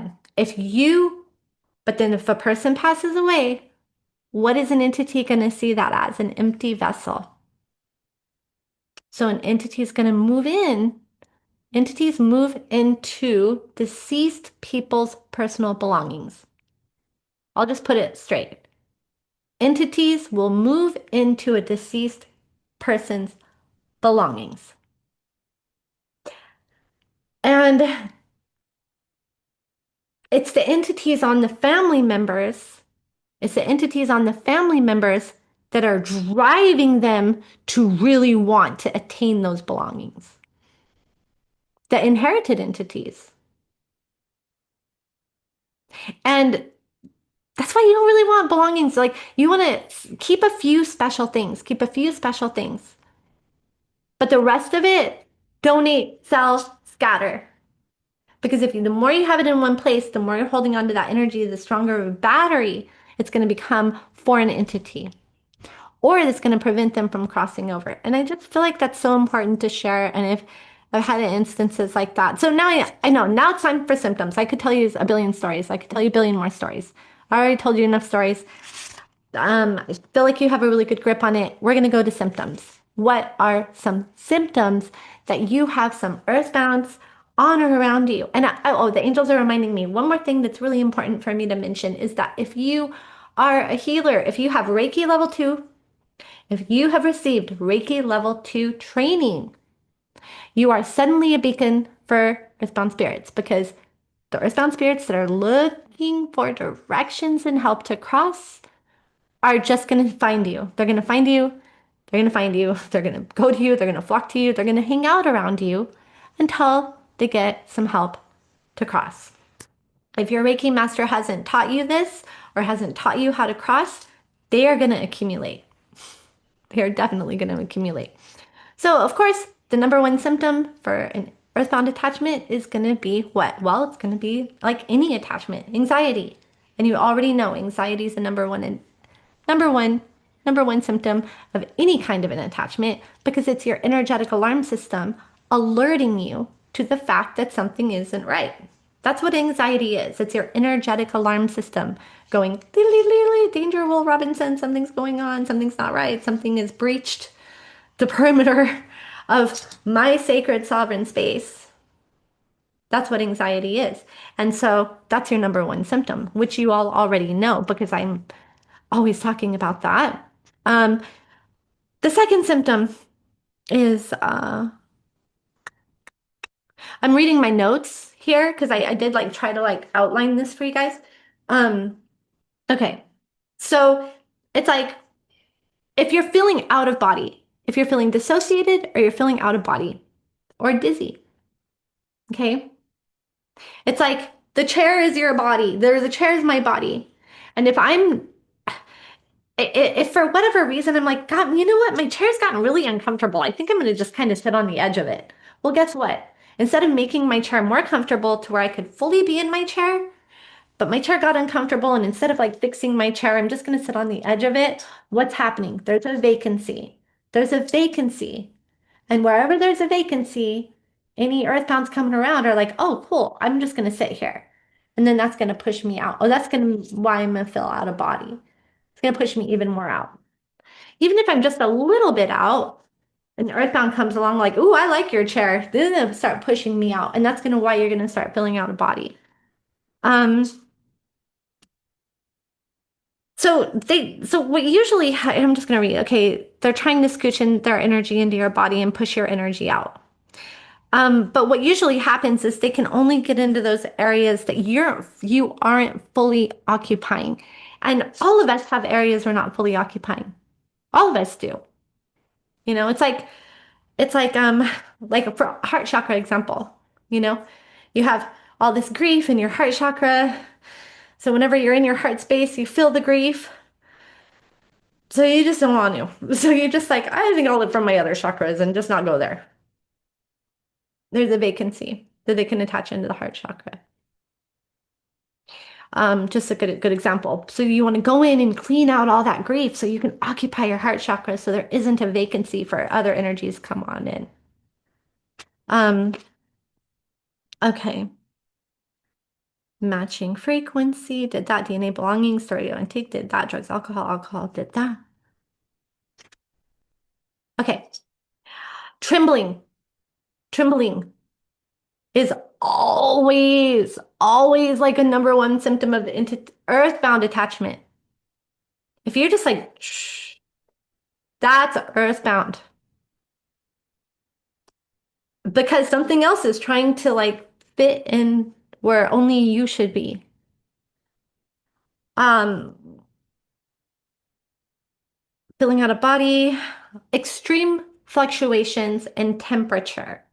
but then if a person passes away, what is an entity going to see that as? An empty vessel. So an entity is going to move in. Entities move into deceased people's personal belongings. I'll just put it straight. Entities will move into a deceased person's belongings. And it's the entities on the family members, it's the entities on the family members that are driving them to really want to attain those belongings. The inherited entities. And that's why you don't really want belongings. Like you want to keep a few special things, keep a few special things. But the rest of it, donate, sell, scatter. Because the more you have it in one place, the more you're holding on to that energy, the stronger of a battery it's going to become for an entity. Or it's going to prevent them from crossing over. And I just feel like that's so important to share. And if I've had instances like that. So now I know, now it's time for symptoms. I could tell you a billion stories. I could tell you a billion more stories. I already told you enough stories. I feel like you have a really good grip on it. We're going to go to symptoms. What are some symptoms that you have some earthbounds on or around you? And the angels are reminding me. One more thing that's really important for me to mention is that if you are a healer, if you have Reiki level 2, if you have received Reiki level 2 training, you are suddenly a beacon for earthbound spirits because the earthbound spirits that are looking for directions and help to cross are just going to find you. They're going to find you. They're going to find you. They're going to go to you. They're going to flock to you. They're going to hang out around you until they get some help to cross. If your Reiki master hasn't taught you this or hasn't taught you how to cross, they are going to accumulate. They are definitely going to accumulate. So, of course, the number one symptom for an earthbound attachment is going to be what? Well, it's going to be like any attachment, anxiety. And you already know anxiety is the number one number one symptom of any kind of an attachment because it's your energetic alarm system alerting you to the fact that something isn't right. That's what anxiety is. It's your energetic alarm system going, danger, Will Robinson, something's going on, something's not right, something is breached the perimeter of my sacred sovereign space. That's what anxiety is. And so that's your number one symptom, which you all already know because I'm always talking about that. Um, the second symptom is I'm reading my notes here because I did like try to like outline this for you guys. Um, okay. So it's like if you're feeling out of body, if you're feeling dissociated or you're feeling out of body or dizzy, okay? It's like the chair is your body. The chair is my body. And if for whatever reason I'm like, God, you know what? My chair's gotten really uncomfortable. I think I'm going to just kind of sit on the edge of it. Well, guess what? Instead of making my chair more comfortable to where I could fully be in my chair, but my chair got uncomfortable, and instead of like fixing my chair, I'm just going to sit on the edge of it. What's happening? There's a vacancy. There's a vacancy. And wherever there's a vacancy, any earthbounds coming around are like, oh, cool, I'm just going to sit here. And then that's going to push me out. Oh, that's going to why I'm going to feel out of body. It's going to push me even more out. Even if I'm just a little bit out, an earthbound comes along like, ooh, I like your chair. Then they'll start pushing me out. And that's going to why you're going to start feeling out of body. Um, so what usually, I'm just going to read, okay, they're trying to scooch in their energy into your body and push your energy out. But what usually happens is they can only get into those areas that you aren't fully occupying. And all of us have areas we're not fully occupying. All of us do. You know, it's like for heart chakra example, you know, you have all this grief in your heart chakra. So whenever you're in your heart space, you feel the grief. So you just don't want to. So you're just like, I think I'll live from my other chakras and just not go there. There's a vacancy that they can attach into the heart chakra. Just a good example. So you want to go in and clean out all that grief so you can occupy your heart chakra so there isn't a vacancy for other energies to come on in. Um, okay. Matching frequency, did that. DNA belonging, story intake, did that. Drugs, alcohol, did that. Okay. Trembling. Trembling is always like a number one symptom of earthbound attachment. If you're just like, shh, that's earthbound because something else is trying to like fit in where only you should be. Um, Feeling out of body, extreme fluctuations in temperature.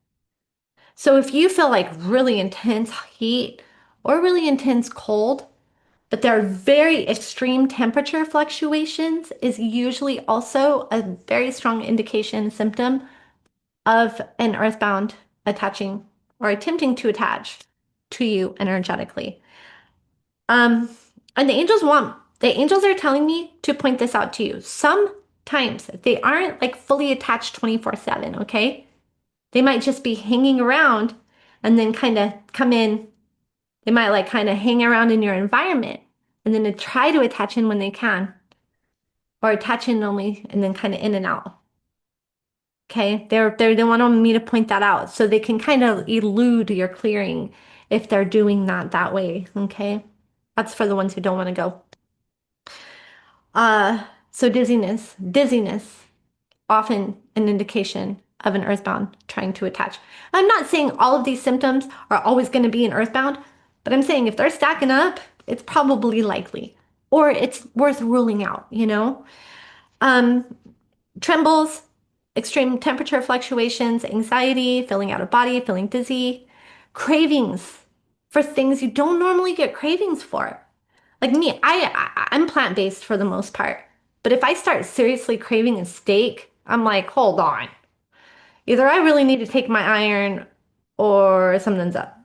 So if you feel like really intense heat or really intense cold, but there are very extreme temperature fluctuations is usually also a very strong indication symptom of an earthbound attaching or attempting to attach to you energetically. Um, and the angels are telling me to point this out to you. Sometimes they aren't like fully attached 24/7, okay? They might just be hanging around and then kind of come in. They might like kind of hang around in your environment and then to try to attach in when they can, or attach in only and then kind of in and out. Okay, they want me to point that out so they can kind of elude your clearing if they're doing that way. Okay, that's for the ones who don't want to go. So dizziness, often an indication of an earthbound trying to attach. I'm not saying all of these symptoms are always going to be an earthbound, but I'm saying if they're stacking up, it's probably likely, or it's worth ruling out, you know? Um, Trembles, extreme temperature fluctuations, anxiety, feeling out of body, feeling dizzy, cravings for things you don't normally get cravings for. Like me, I'm plant-based for the most part. But if I start seriously craving a steak, I'm like, hold on. Either I really need to take my iron or something's up.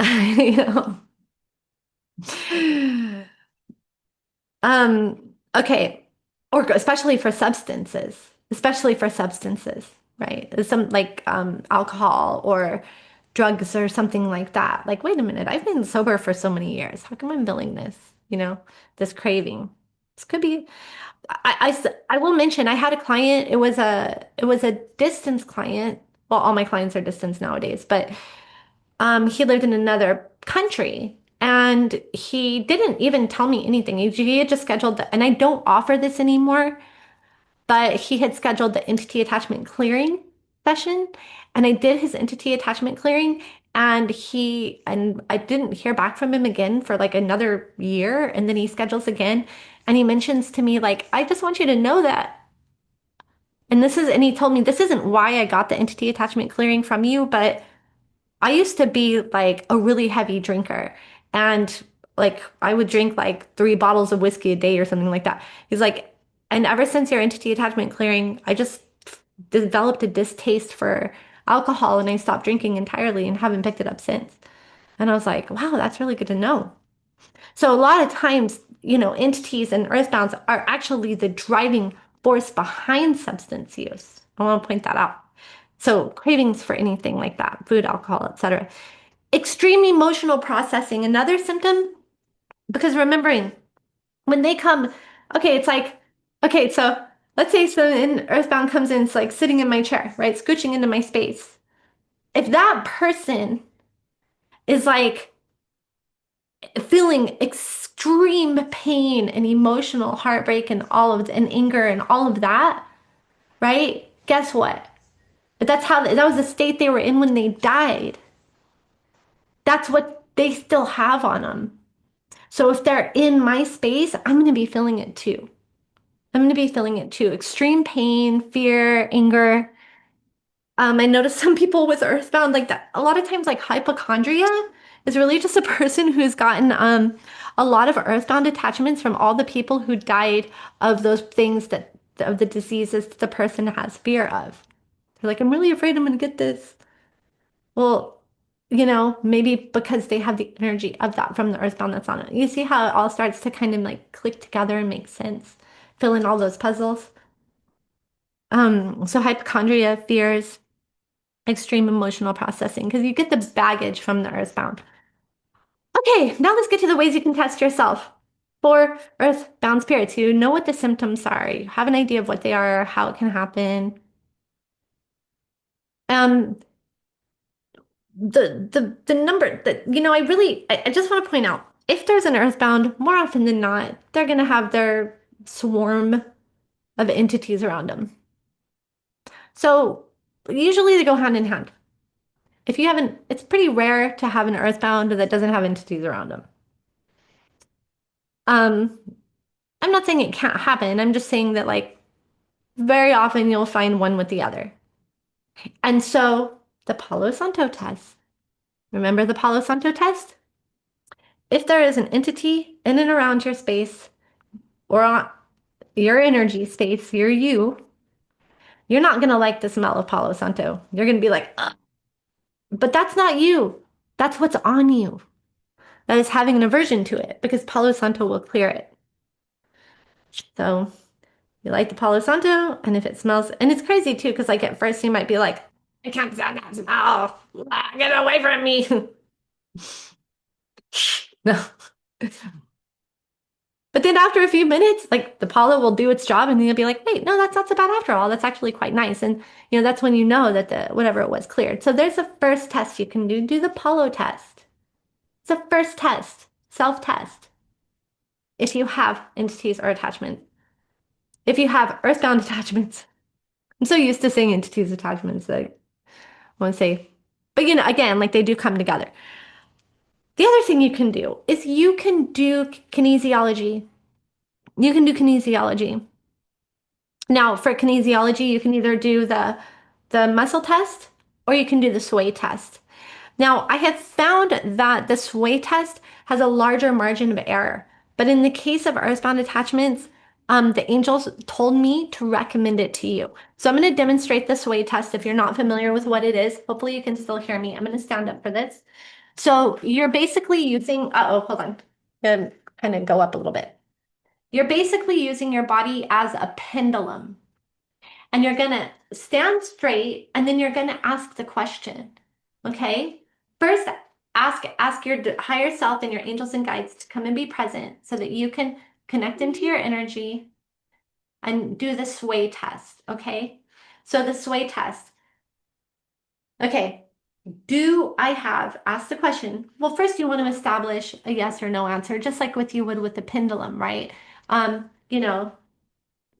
You know? Okay. Or especially for substances, right? Some like alcohol or drugs or something like that. Like, wait a minute, I've been sober for so many years. How come I'm feeling this, this craving? This could be, I will mention I had a client, it was a distance client. Well, all my clients are distance nowadays, but he lived in another country and he didn't even tell me anything. He had just scheduled and I don't offer this anymore, but he had scheduled the entity attachment clearing session and I did his entity attachment clearing and I didn't hear back from him again for like another year and then he schedules again and he mentions to me like I just want you to know that and he told me this isn't why I got the entity attachment clearing from you, but I used to be like a really heavy drinker and like I would drink like 3 bottles of whiskey a day or something like that. He's like, and ever since your entity attachment clearing, I just developed a distaste for alcohol and I stopped drinking entirely and haven't picked it up since. And I was like, wow, that's really good to know. So a lot of times, entities and earthbounds are actually the driving force behind substance use. I want to point that out. So cravings for anything like that, food, alcohol, etc. Extreme emotional processing, another symptom, because remembering when they come, okay, it's like, okay, so let's say so Earthbound comes in, it's like sitting in my chair, right? Scooching into my space. If that person is like feeling extreme pain and emotional heartbreak and and anger and all of that, right? Guess what? That was the state they were in when they died. That's what they still have on them. So if they're in my space, I'm going to be feeling it too. I'm going to be feeling it too. Extreme pain, fear, anger. I noticed some people with Earthbound like that. A lot of times, like hypochondria is really just a person who's gotten a lot of Earthbound attachments from all the people who died of those things of the diseases that the person has fear of. They're like, I'm really afraid I'm going to get this. Well, maybe because they have the energy of that from the Earthbound that's on it. You see how it all starts to kind of like click together and make sense, fill in all those puzzles. So hypochondria, fears, extreme emotional processing, because you get the baggage from the Earthbound. Okay, now let's get to the ways you can test yourself. For Earthbound spirits, you know what the symptoms are. You have an idea of what they are, how it can happen. Um, the number that I just want to point out if there's an earthbound more often than not they're going to have their swarm of entities around them, so usually they go hand in hand. If you haven't, it's pretty rare to have an earthbound that doesn't have entities around them. um I'm not saying it can't happen, I'm just saying that like very often you'll find one with the other. And so the Palo Santo test, remember the Palo Santo test? If there is an entity in and around your space or on your energy space, you're not going to like the smell of Palo Santo. You're going to be like, ugh. But that's not you. That's what's on you. That is having an aversion to it because Palo Santo will clear it. So you like the Palo Santo, and if it smells, and it's crazy too, because like at first you might be like, I can't stand that smell. Ah, get away from me. No. But then after a few minutes, like the pollen will do its job and then you'll be like, wait, no, that's not so bad after all. That's actually quite nice. And that's when you know that the whatever it was cleared. So there's a first test you can do. Do the Palo test. It's a first test, self-test. If you have entities or attachment. If you have earthbound attachments. I'm so used to saying entities attachments that I want to say, but again, like they do come together. The other thing you can do is you can do kinesiology. You can do kinesiology. Now, for kinesiology, you can either do the muscle test or you can do the sway test. Now, I have found that the sway test has a larger margin of error, but in the case of earthbound attachments, the angels told me to recommend it to you. So I'm going to demonstrate the sway test if you're not familiar with what it is. Hopefully you can still hear me. I'm going to stand up for this. So you're basically using, uh-oh, hold on. Kind of go up a little bit. You're basically using your body as a pendulum. And you're going to stand straight and then you're going to ask the question. Okay? First, ask your higher self and your angels and guides to come and be present so that you can connect into your energy and do the sway test. Okay? So the sway test. Okay. Do I have, ask the question. Well, first you want to establish a yes or no answer, just like with you would with the pendulum, right? You know,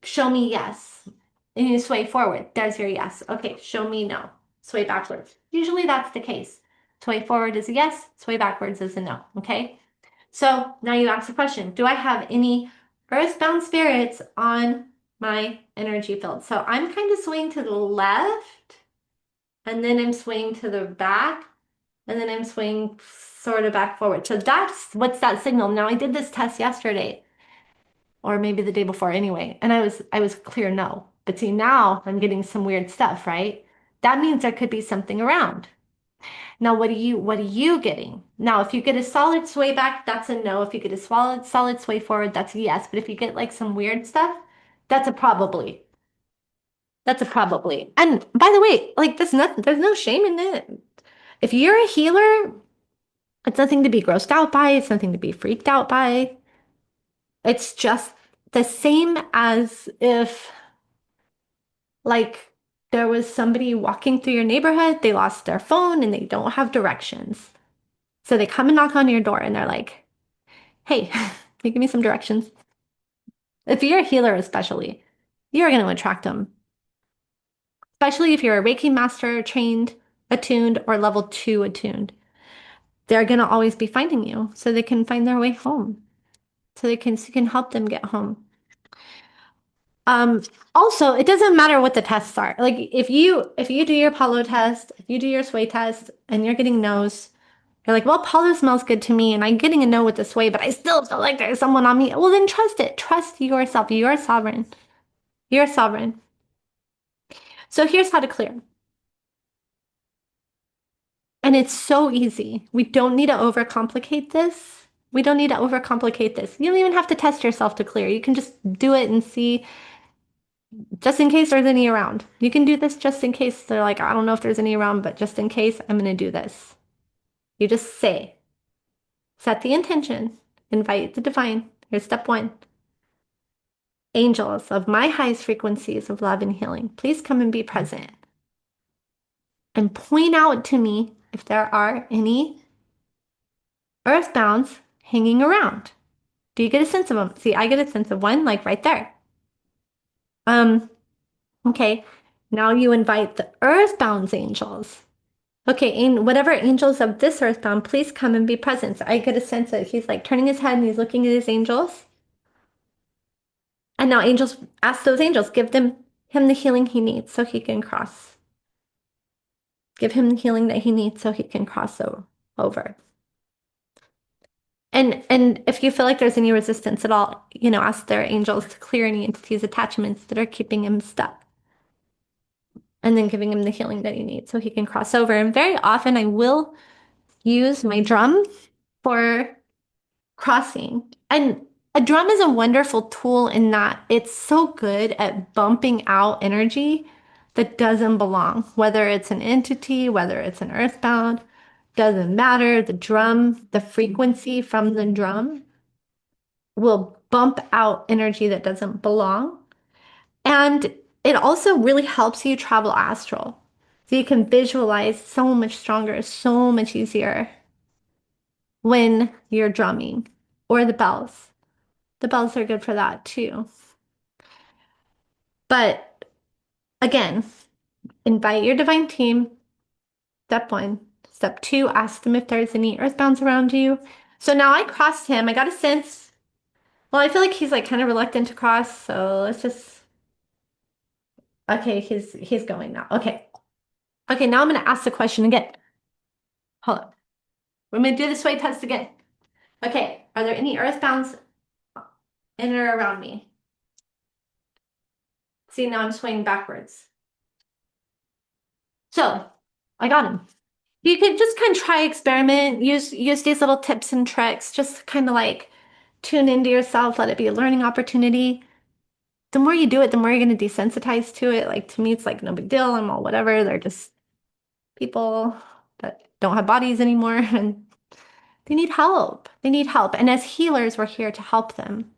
show me yes. And you sway forward. There's your yes. Okay, show me no. Sway backwards. Usually that's the case. Sway forward is a yes, sway backwards is a no. Okay? So now you ask the question, do I have any earthbound spirits on my energy field? So I'm kind of swaying to the left, and then I'm swaying to the back, and then I'm swaying sort of back forward. So that's what's that signal. Now I did this test yesterday, or maybe the day before anyway, and I was clear no. But see, now I'm getting some weird stuff, right? That means there could be something around. Now, what are you getting? Now, if you get a solid sway back, that's a no. If you get a solid sway forward, that's a yes. But if you get like some weird stuff, that's a probably. That's a probably. And by the way, like there's no shame in it. If you're a healer, it's nothing to be grossed out by, it's nothing to be freaked out by. It's just the same as if like there was somebody walking through your neighborhood, they lost their phone and they don't have directions. So they come and knock on your door and they're like, hey, can you give me some directions? If you're a healer, especially, you're going to attract them, especially if you're a Reiki master, trained, attuned, or level two attuned. They're going to always be finding you so they can find their way home, so you can help them get home. Um, Also, it doesn't matter what the tests are. Like if you do your Palo test, if you do your sway test, and you're getting no's, you're like, well, Palo smells good to me, and I'm getting a no with the sway, but I still feel like there's someone on me. Well, then trust it. Trust yourself. You're sovereign. You're sovereign. So here's how to clear. And it's so easy. We don't need to overcomplicate this. We don't need to overcomplicate this. You don't even have to test yourself to clear. You can just do it and see, just in case there's any around. You can do this just in case they're like, I don't know if there's any around, but just in case, I'm going to do this. You just say, set the intention, invite the divine. Here's step one. Angels of my highest frequencies of love and healing, please come and be present and point out to me if there are any earthbounds hanging around. Do you get a sense of them? See, I get a sense of one, like right there. Um, okay. Now you invite the earthbound angels. Okay, and whatever angels of this earthbound, please come and be present. So I get a sense that he's like turning his head and he's looking at his angels. And now angels, ask those angels, give him the healing he needs so he can cross. Give him the healing that he needs so he can cross over. And if you feel like there's any resistance at all, ask their angels to clear any entities, attachments that are keeping him stuck. And then giving him the healing that he needs so he can cross over. And very often I will use my drum for crossing. And a drum is a wonderful tool in that it's so good at bumping out energy that doesn't belong, whether it's an entity, whether it's an earthbound, doesn't matter. The drum, the frequency from the drum will bump out energy that doesn't belong. And it also really helps you travel astral. So you can visualize so much stronger, so much easier when you're drumming or the bells. The bells are good for that too. But again, invite your divine team. Step one. Step two, ask them if there's any earthbounds around you. So now I crossed him. I got a sense. Well, I feel like he's like kind of reluctant to cross. So let's just. Okay, he's going now. Okay. Okay, now I'm going to ask the question again. Hold on. We're going to do the sway test again. Okay. Are there any earthbounds in or around me? See, now I'm swaying backwards. So I got him. You could just kind of try experiment, use these little tips and tricks, just kind of like tune into yourself, let it be a learning opportunity. The more you do it, the more you're going to desensitize to it. Like to me, it's like no big deal. I'm all whatever. They're just people that don't have bodies anymore and they need help. They need help. And as healers, we're here to help them.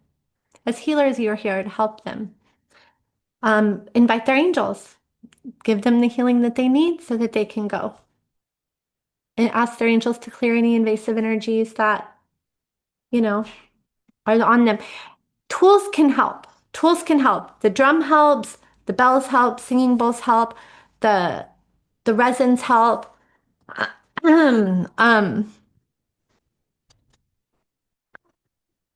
As healers, you're here to help them. Invite their angels. Give them the healing that they need so that they can go. And ask their angels to clear any invasive energies that, you know, are on them. Tools can help. Tools can help. The drum helps, the bells help, singing bowls help, the the resins help. Um,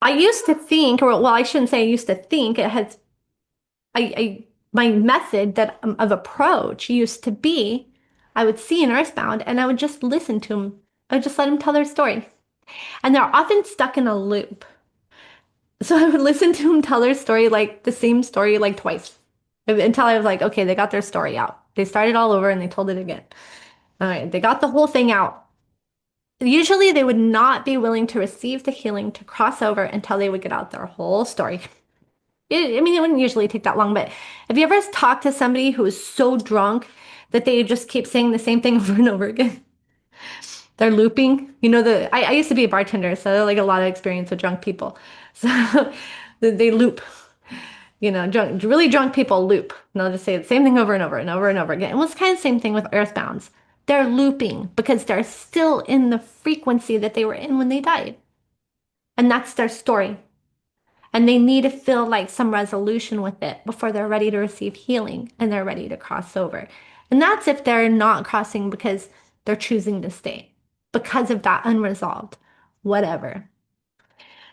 I used to think, or well, I shouldn't say I used to think, it has my method that of approach used to be I would see an Earthbound and I would just listen to them. I would just let them tell their story. And they're often stuck in a loop. So I would listen to them tell their story, like the same story, like twice until I was like, okay, they got their story out. They started all over and they told it again. All right, they got the whole thing out. Usually they would not be willing to receive the healing to cross over until they would get out their whole story. I mean, it wouldn't usually take that long, but have you ever talked to somebody who is so drunk that they just keep saying the same thing over and over again? They're looping. You know, I used to be a bartender, so I have like a lot of experience with drunk people. So they loop. You know, really drunk people loop. And they'll just say the same thing over and over and over and over again. It was kind of the same thing with Earthbounds. They're looping because they're still in the frequency that they were in when they died. And that's their story. And they need to feel like some resolution with it before they're ready to receive healing and they're ready to cross over. And that's if they're not crossing because they're choosing to stay because of that unresolved, whatever.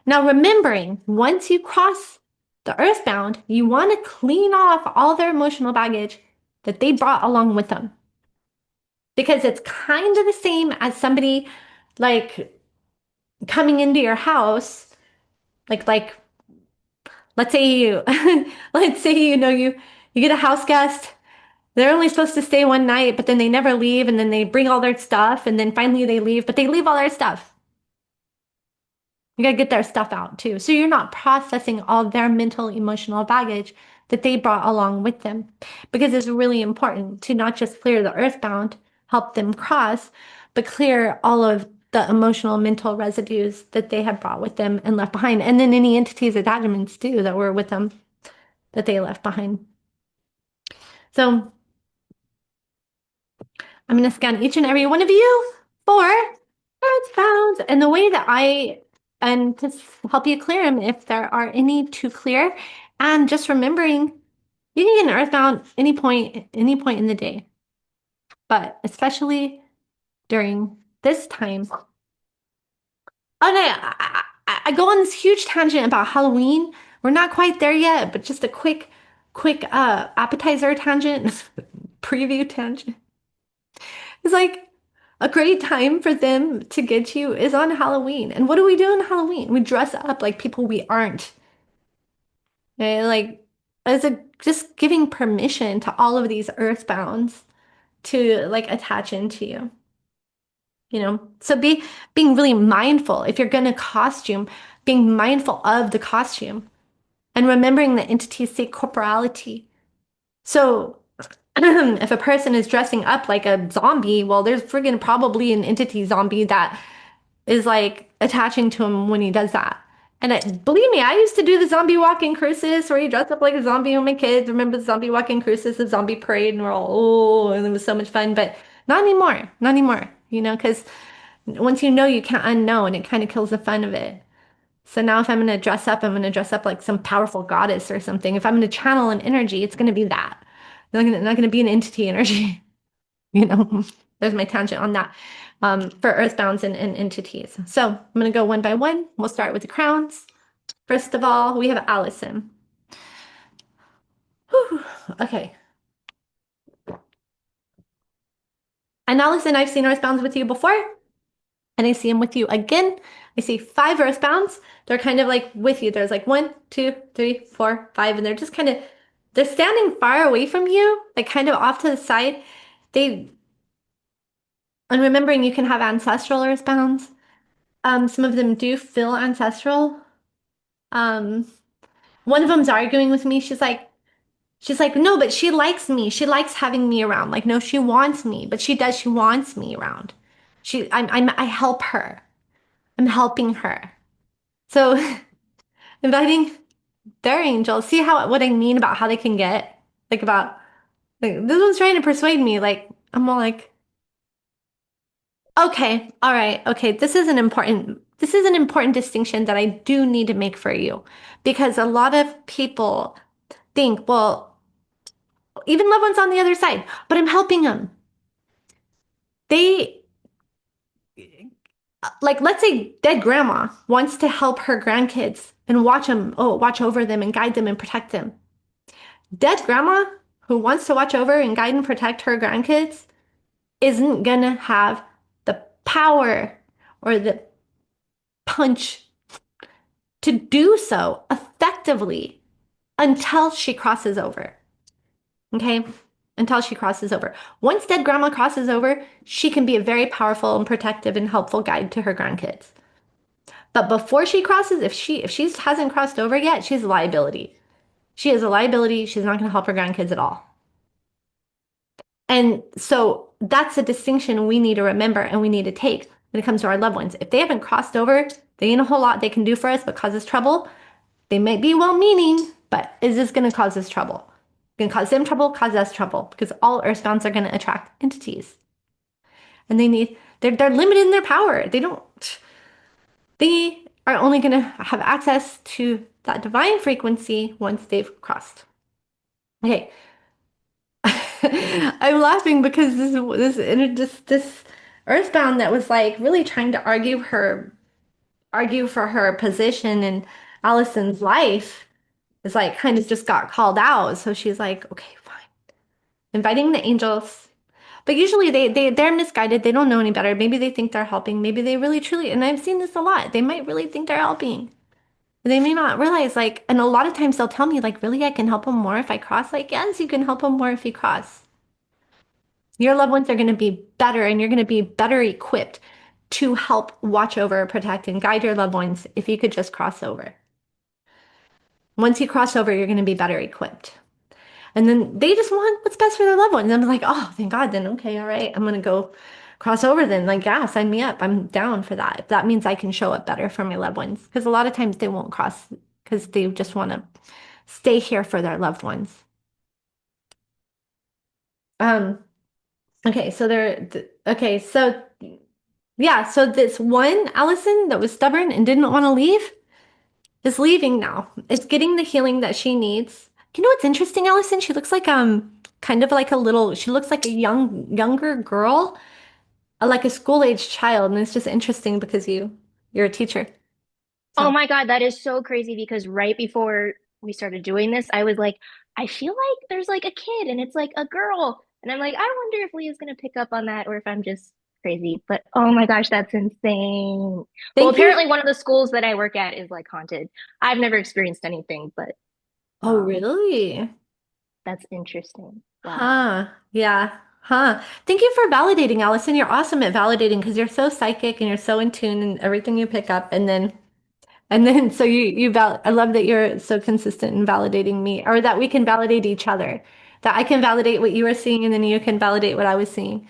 Now, remembering once you cross the earthbound, you want to clean off all their emotional baggage that they brought along with them. Because it's kind of the same as somebody like coming into your house, like let's say you let's say you get a house guest. They're only supposed to stay one night, but then they never leave, and then they bring all their stuff, and then finally they leave, but they leave all their stuff. You got to get their stuff out too. So you're not processing all their mental, emotional baggage that they brought along with them. Because it's really important to not just clear the earthbound, help them cross, but clear all of the emotional, mental residues that they have brought with them and left behind. And then any entities, attachments too, that were with them that they left behind. So I'm going to scan each and every one of you for earthbounds. And the way that and to help you clear them if there are any to clear. And just remembering you can get an earthbound any point in the day, but especially during this time. Oh no, I go on this huge tangent about Halloween. We're not quite there yet, but just a quick appetizer tangent, preview tangent. It's like a great time for them to get you is on Halloween. And what do we do on Halloween? We dress up like people we aren't. Okay? Like as a just giving permission to all of these earthbounds to like attach into you. You know, so being really mindful if you're gonna costume, being mindful of the costume and remembering the entity's state corporality. So if a person is dressing up like a zombie, well, there's friggin' probably an entity zombie that is like attaching to him when he does that. And believe me, I used to do the zombie walking cruises where you dress up like a zombie with my kids. Remember the zombie walking cruises, the zombie parade, and we're all, oh, and it was so much fun. But not anymore, not anymore, you know, because once you know, you can't unknow, and it kind of kills the fun of it. So now if I'm going to dress up, I'm going to dress up like some powerful goddess or something. If I'm going to channel an energy, it's going to be that. Not going to be an entity energy. You know, there's my tangent on that for earthbounds and entities. So I'm going to go one by one. We'll start with the crowns. First of all, we have Allison. Whew. Okay. And Allison, I've seen earthbounds with you before. and I see them with you again. I see five earthbounds. They're kind of like with you. There's like one, two, three, four, five, and they're just kind of they're standing far away from you, like kind of off to the side. They and remembering you can have ancestral earthbounds. Some of them do feel ancestral. Um, one of them's arguing with me. She's like, no, but she likes me. She likes having me around. Like, no, she wants me, but she does. She wants me around. I help her. I'm helping her. So inviting their angels. See how what I mean about how they can get like about like this one's trying to persuade me. Like I'm all like, okay, all right, okay. This is an important distinction that I do need to make for you because a lot of people think, well, even loved ones on the other side, but I'm helping them. They like let's say dead grandma wants to help her grandkids and watch over them and guide them and protect them. Dead grandma who wants to watch over and guide and protect her grandkids isn't gonna have the power or the punch to do so effectively until she crosses over. Okay? Until she crosses over. Once dead grandma crosses over, she can be a very powerful and protective and helpful guide to her grandkids. But before she crosses, if she hasn't crossed over yet, she's a liability. She is a liability. She's not going to help her grandkids at all. And so that's a distinction we need to remember and we need to take when it comes to our loved ones. If they haven't crossed over, there ain't a whole lot they can do for us but cause us trouble. They might be well meaning, but is this going to cause us trouble? Going to cause them trouble, cause us trouble, because all earthbounds are going to attract entities. And they're limited in their power. They are only going to have access to that divine frequency once they've crossed. Okay. I'm laughing because this Earthbound that was like really trying to argue for her position in Allison's life is like kind of just got called out. So she's like, okay, fine. Inviting the angels. But usually they're misguided. They don't know any better. Maybe they think they're helping. Maybe they really truly, and I've seen this a lot. They might really think they're helping. They may not realize like, and a lot of times they'll tell me like, really, I can help them more if I cross. Like, yes, you can help them more if you cross. Your loved ones are going to be better and you're going to be better equipped to help watch over, protect, and guide your loved ones if you could just cross over. Once you cross over, you're going to be better equipped. And then they just want what's best for their loved ones. And I'm like, oh, thank God. Then, okay, all right. I'm going to go cross over then. Like, yeah, sign me up. I'm down for that. If that means I can show up better for my loved ones. Because a lot of times they won't cross because they just want to stay here for their loved ones. Um, okay, so okay, so yeah, so this one Allison that was stubborn and didn't want to leave is leaving now. It's getting the healing that she needs. You know what's interesting, Allison? She looks like kind of like she looks like a younger girl, like a school-age child, and it's just interesting because you're a teacher. Oh So, my God, that is so crazy because right before we started doing this, I was like, I feel like there's like a kid and it's like a girl. And I'm like, I wonder if Leah's gonna pick up on that or if I'm just crazy. But oh my gosh, that's insane. Well, thank you. apparently one of the schools that I work at is like haunted. I've never experienced anything, but Oh, wow, really? that's interesting. Wow. Huh. Yeah. Huh. Thank you for validating, Allison. You're awesome at validating because you're so psychic and you're so in tune in everything you pick up. And then so I love that you're so consistent in validating me or that we can validate each other. That I can validate what you were seeing and then you can validate what I was seeing.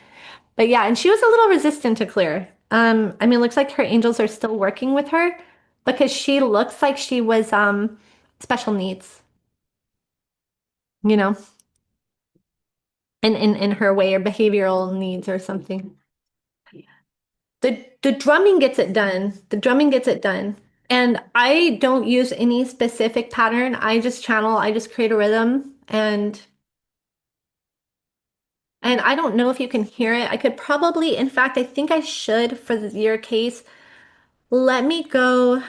But yeah, and she was a little resistant to clear. I mean, it looks like her angels are still working with her because she looks like she was special needs, you know, in her way or behavioral needs or something. The drumming gets it done. The drumming gets it done. And I don't use any specific pattern. I just channel, I just create a rhythm and I don't know if you can hear it. I could probably, in fact, I think I should for your case. Let me go.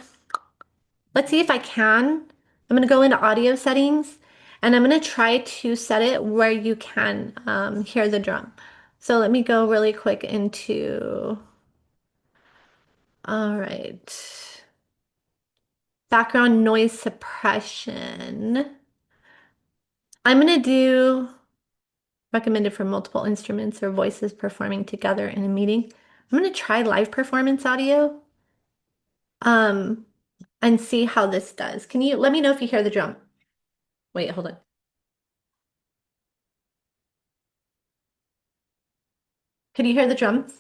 Let's see if I can. I'm going to go into audio settings and I'm going to try to set it where you can hear the drum. So let me go really quick into All right. Background noise suppression. I'm going to do recommended for multiple instruments or voices performing together in a meeting. I'm going to try live performance audio um, and see how this does. Can you let me know if you hear the drum? Wait, hold on. Can you hear the drums?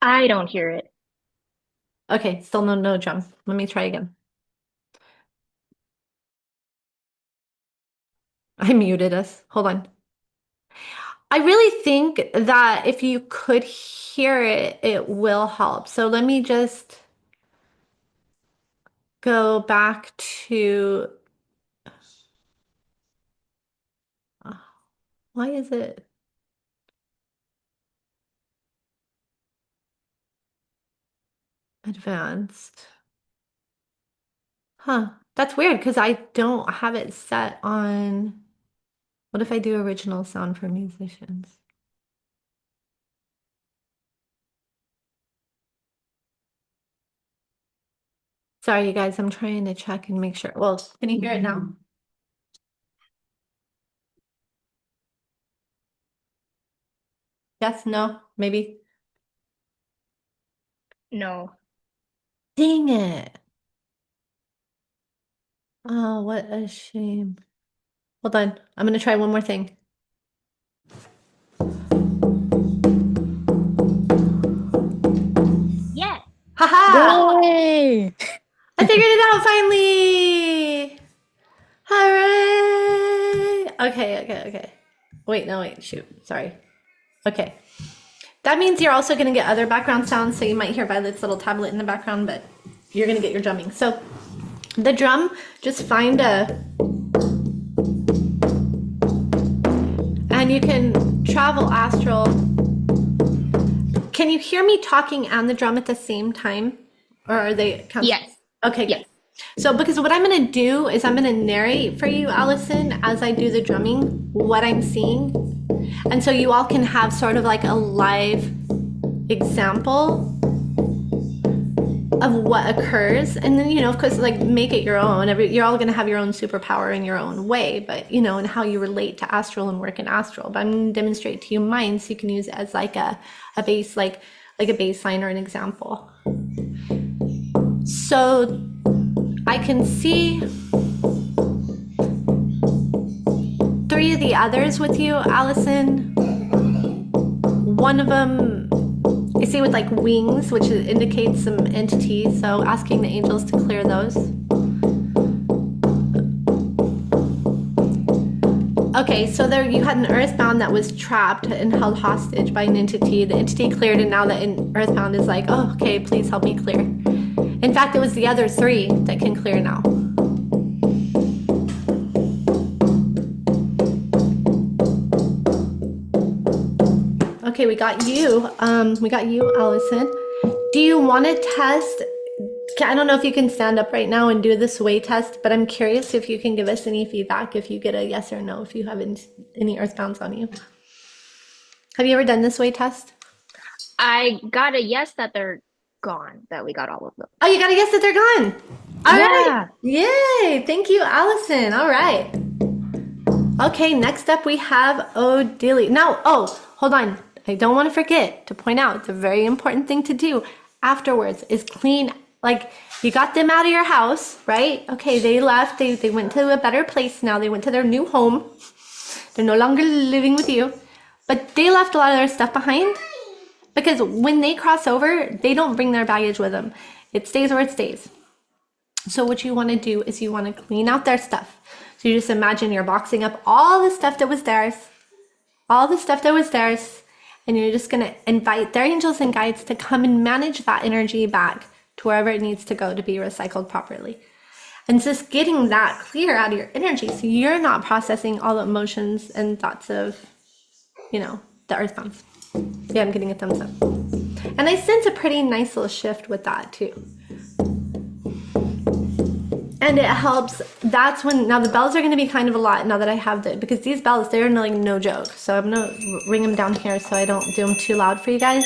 I don't hear it. Okay, still no drum. Let me try again. I muted us. Hold on. I really think that if you could hear it, it will help. So let me just go back to, uh, why is it advanced? Huh, that's weird because I don't have it set on. What if I do original sound for musicians? Sorry, you guys, I'm trying to check and make sure. Well, can you hear it now? Yes, no, maybe. No. Dang it. Oh, what a shame. Hold on. I'm gonna try one more thing. Yes. Haha! Yay! I figured it out finally! Hooray! Okay. Wait, no, wait, shoot. Sorry. Okay. That means you're also going to get other background sounds, so you might hear Violet's little tablet in the background, but you're going to get your drumming. So the drum, just find a, and you can travel astral. Can you hear me talking and the drum at the same time? Or are they Yes. Okay, good. Yes. So, because what I'm going to do is I'm going to narrate for you, Allison, as I do the drumming, what I'm seeing. And so you all can have sort of like a live example of what occurs. And then, of course, like make it your own. You're all going to have your own superpower in your own way, but, and how you relate to astral and work in astral. But I'm going to demonstrate to you mine so you can use it as like a base, like a baseline or an example. So I can see 3 of the others with you, Allison. One of them, I see with like wings, which indicates some entity. So asking the angels to clear those. Okay, so there you had an Earthbound that was trapped and held hostage by an entity. The entity cleared, and now that Earthbound is like, oh, okay, please help me clear. In fact, it was the other 3 that can clear now. Okay, we got you. Allison. Do you want to test? I don't know if you can stand up right now and do the sway test, but I'm curious if you can give us any feedback if you get a yes or no, if you have any Earthbounds on you. Have you ever done the sway test? I got a yes that they're gone, that we got all of them. Oh, you got a yes that they're gone. All Yeah. right. Yay. Thank you, Allison. All right. Okay, next up we have Odelia. Now, hold on. I don't want to forget to point out the very important thing to do afterwards is clean. Like, you got them out of your house, right? Okay, they left. They went to a better place now. They went to their new home. They're no longer living with you. But they left a lot of their stuff behind because when they cross over, they don't bring their baggage with them. It stays where it stays. So what you want to do is you want to clean out their stuff. So you just imagine you're boxing up all the stuff that was theirs, and you're just going to invite their angels and guides to come and manage that energy back to wherever it needs to go to be recycled properly. And just getting that clear out of your energy so you're not processing all the emotions and thoughts of, the Earthbounds. Yeah, I'm getting a thumbs up. And I sense a pretty nice little shift with that too. And it helps. That's when, now the bells are going to be kind of a lot now that I have because these bells, they're like no joke. So I'm going to ring them down here so I don't do them too loud for you guys.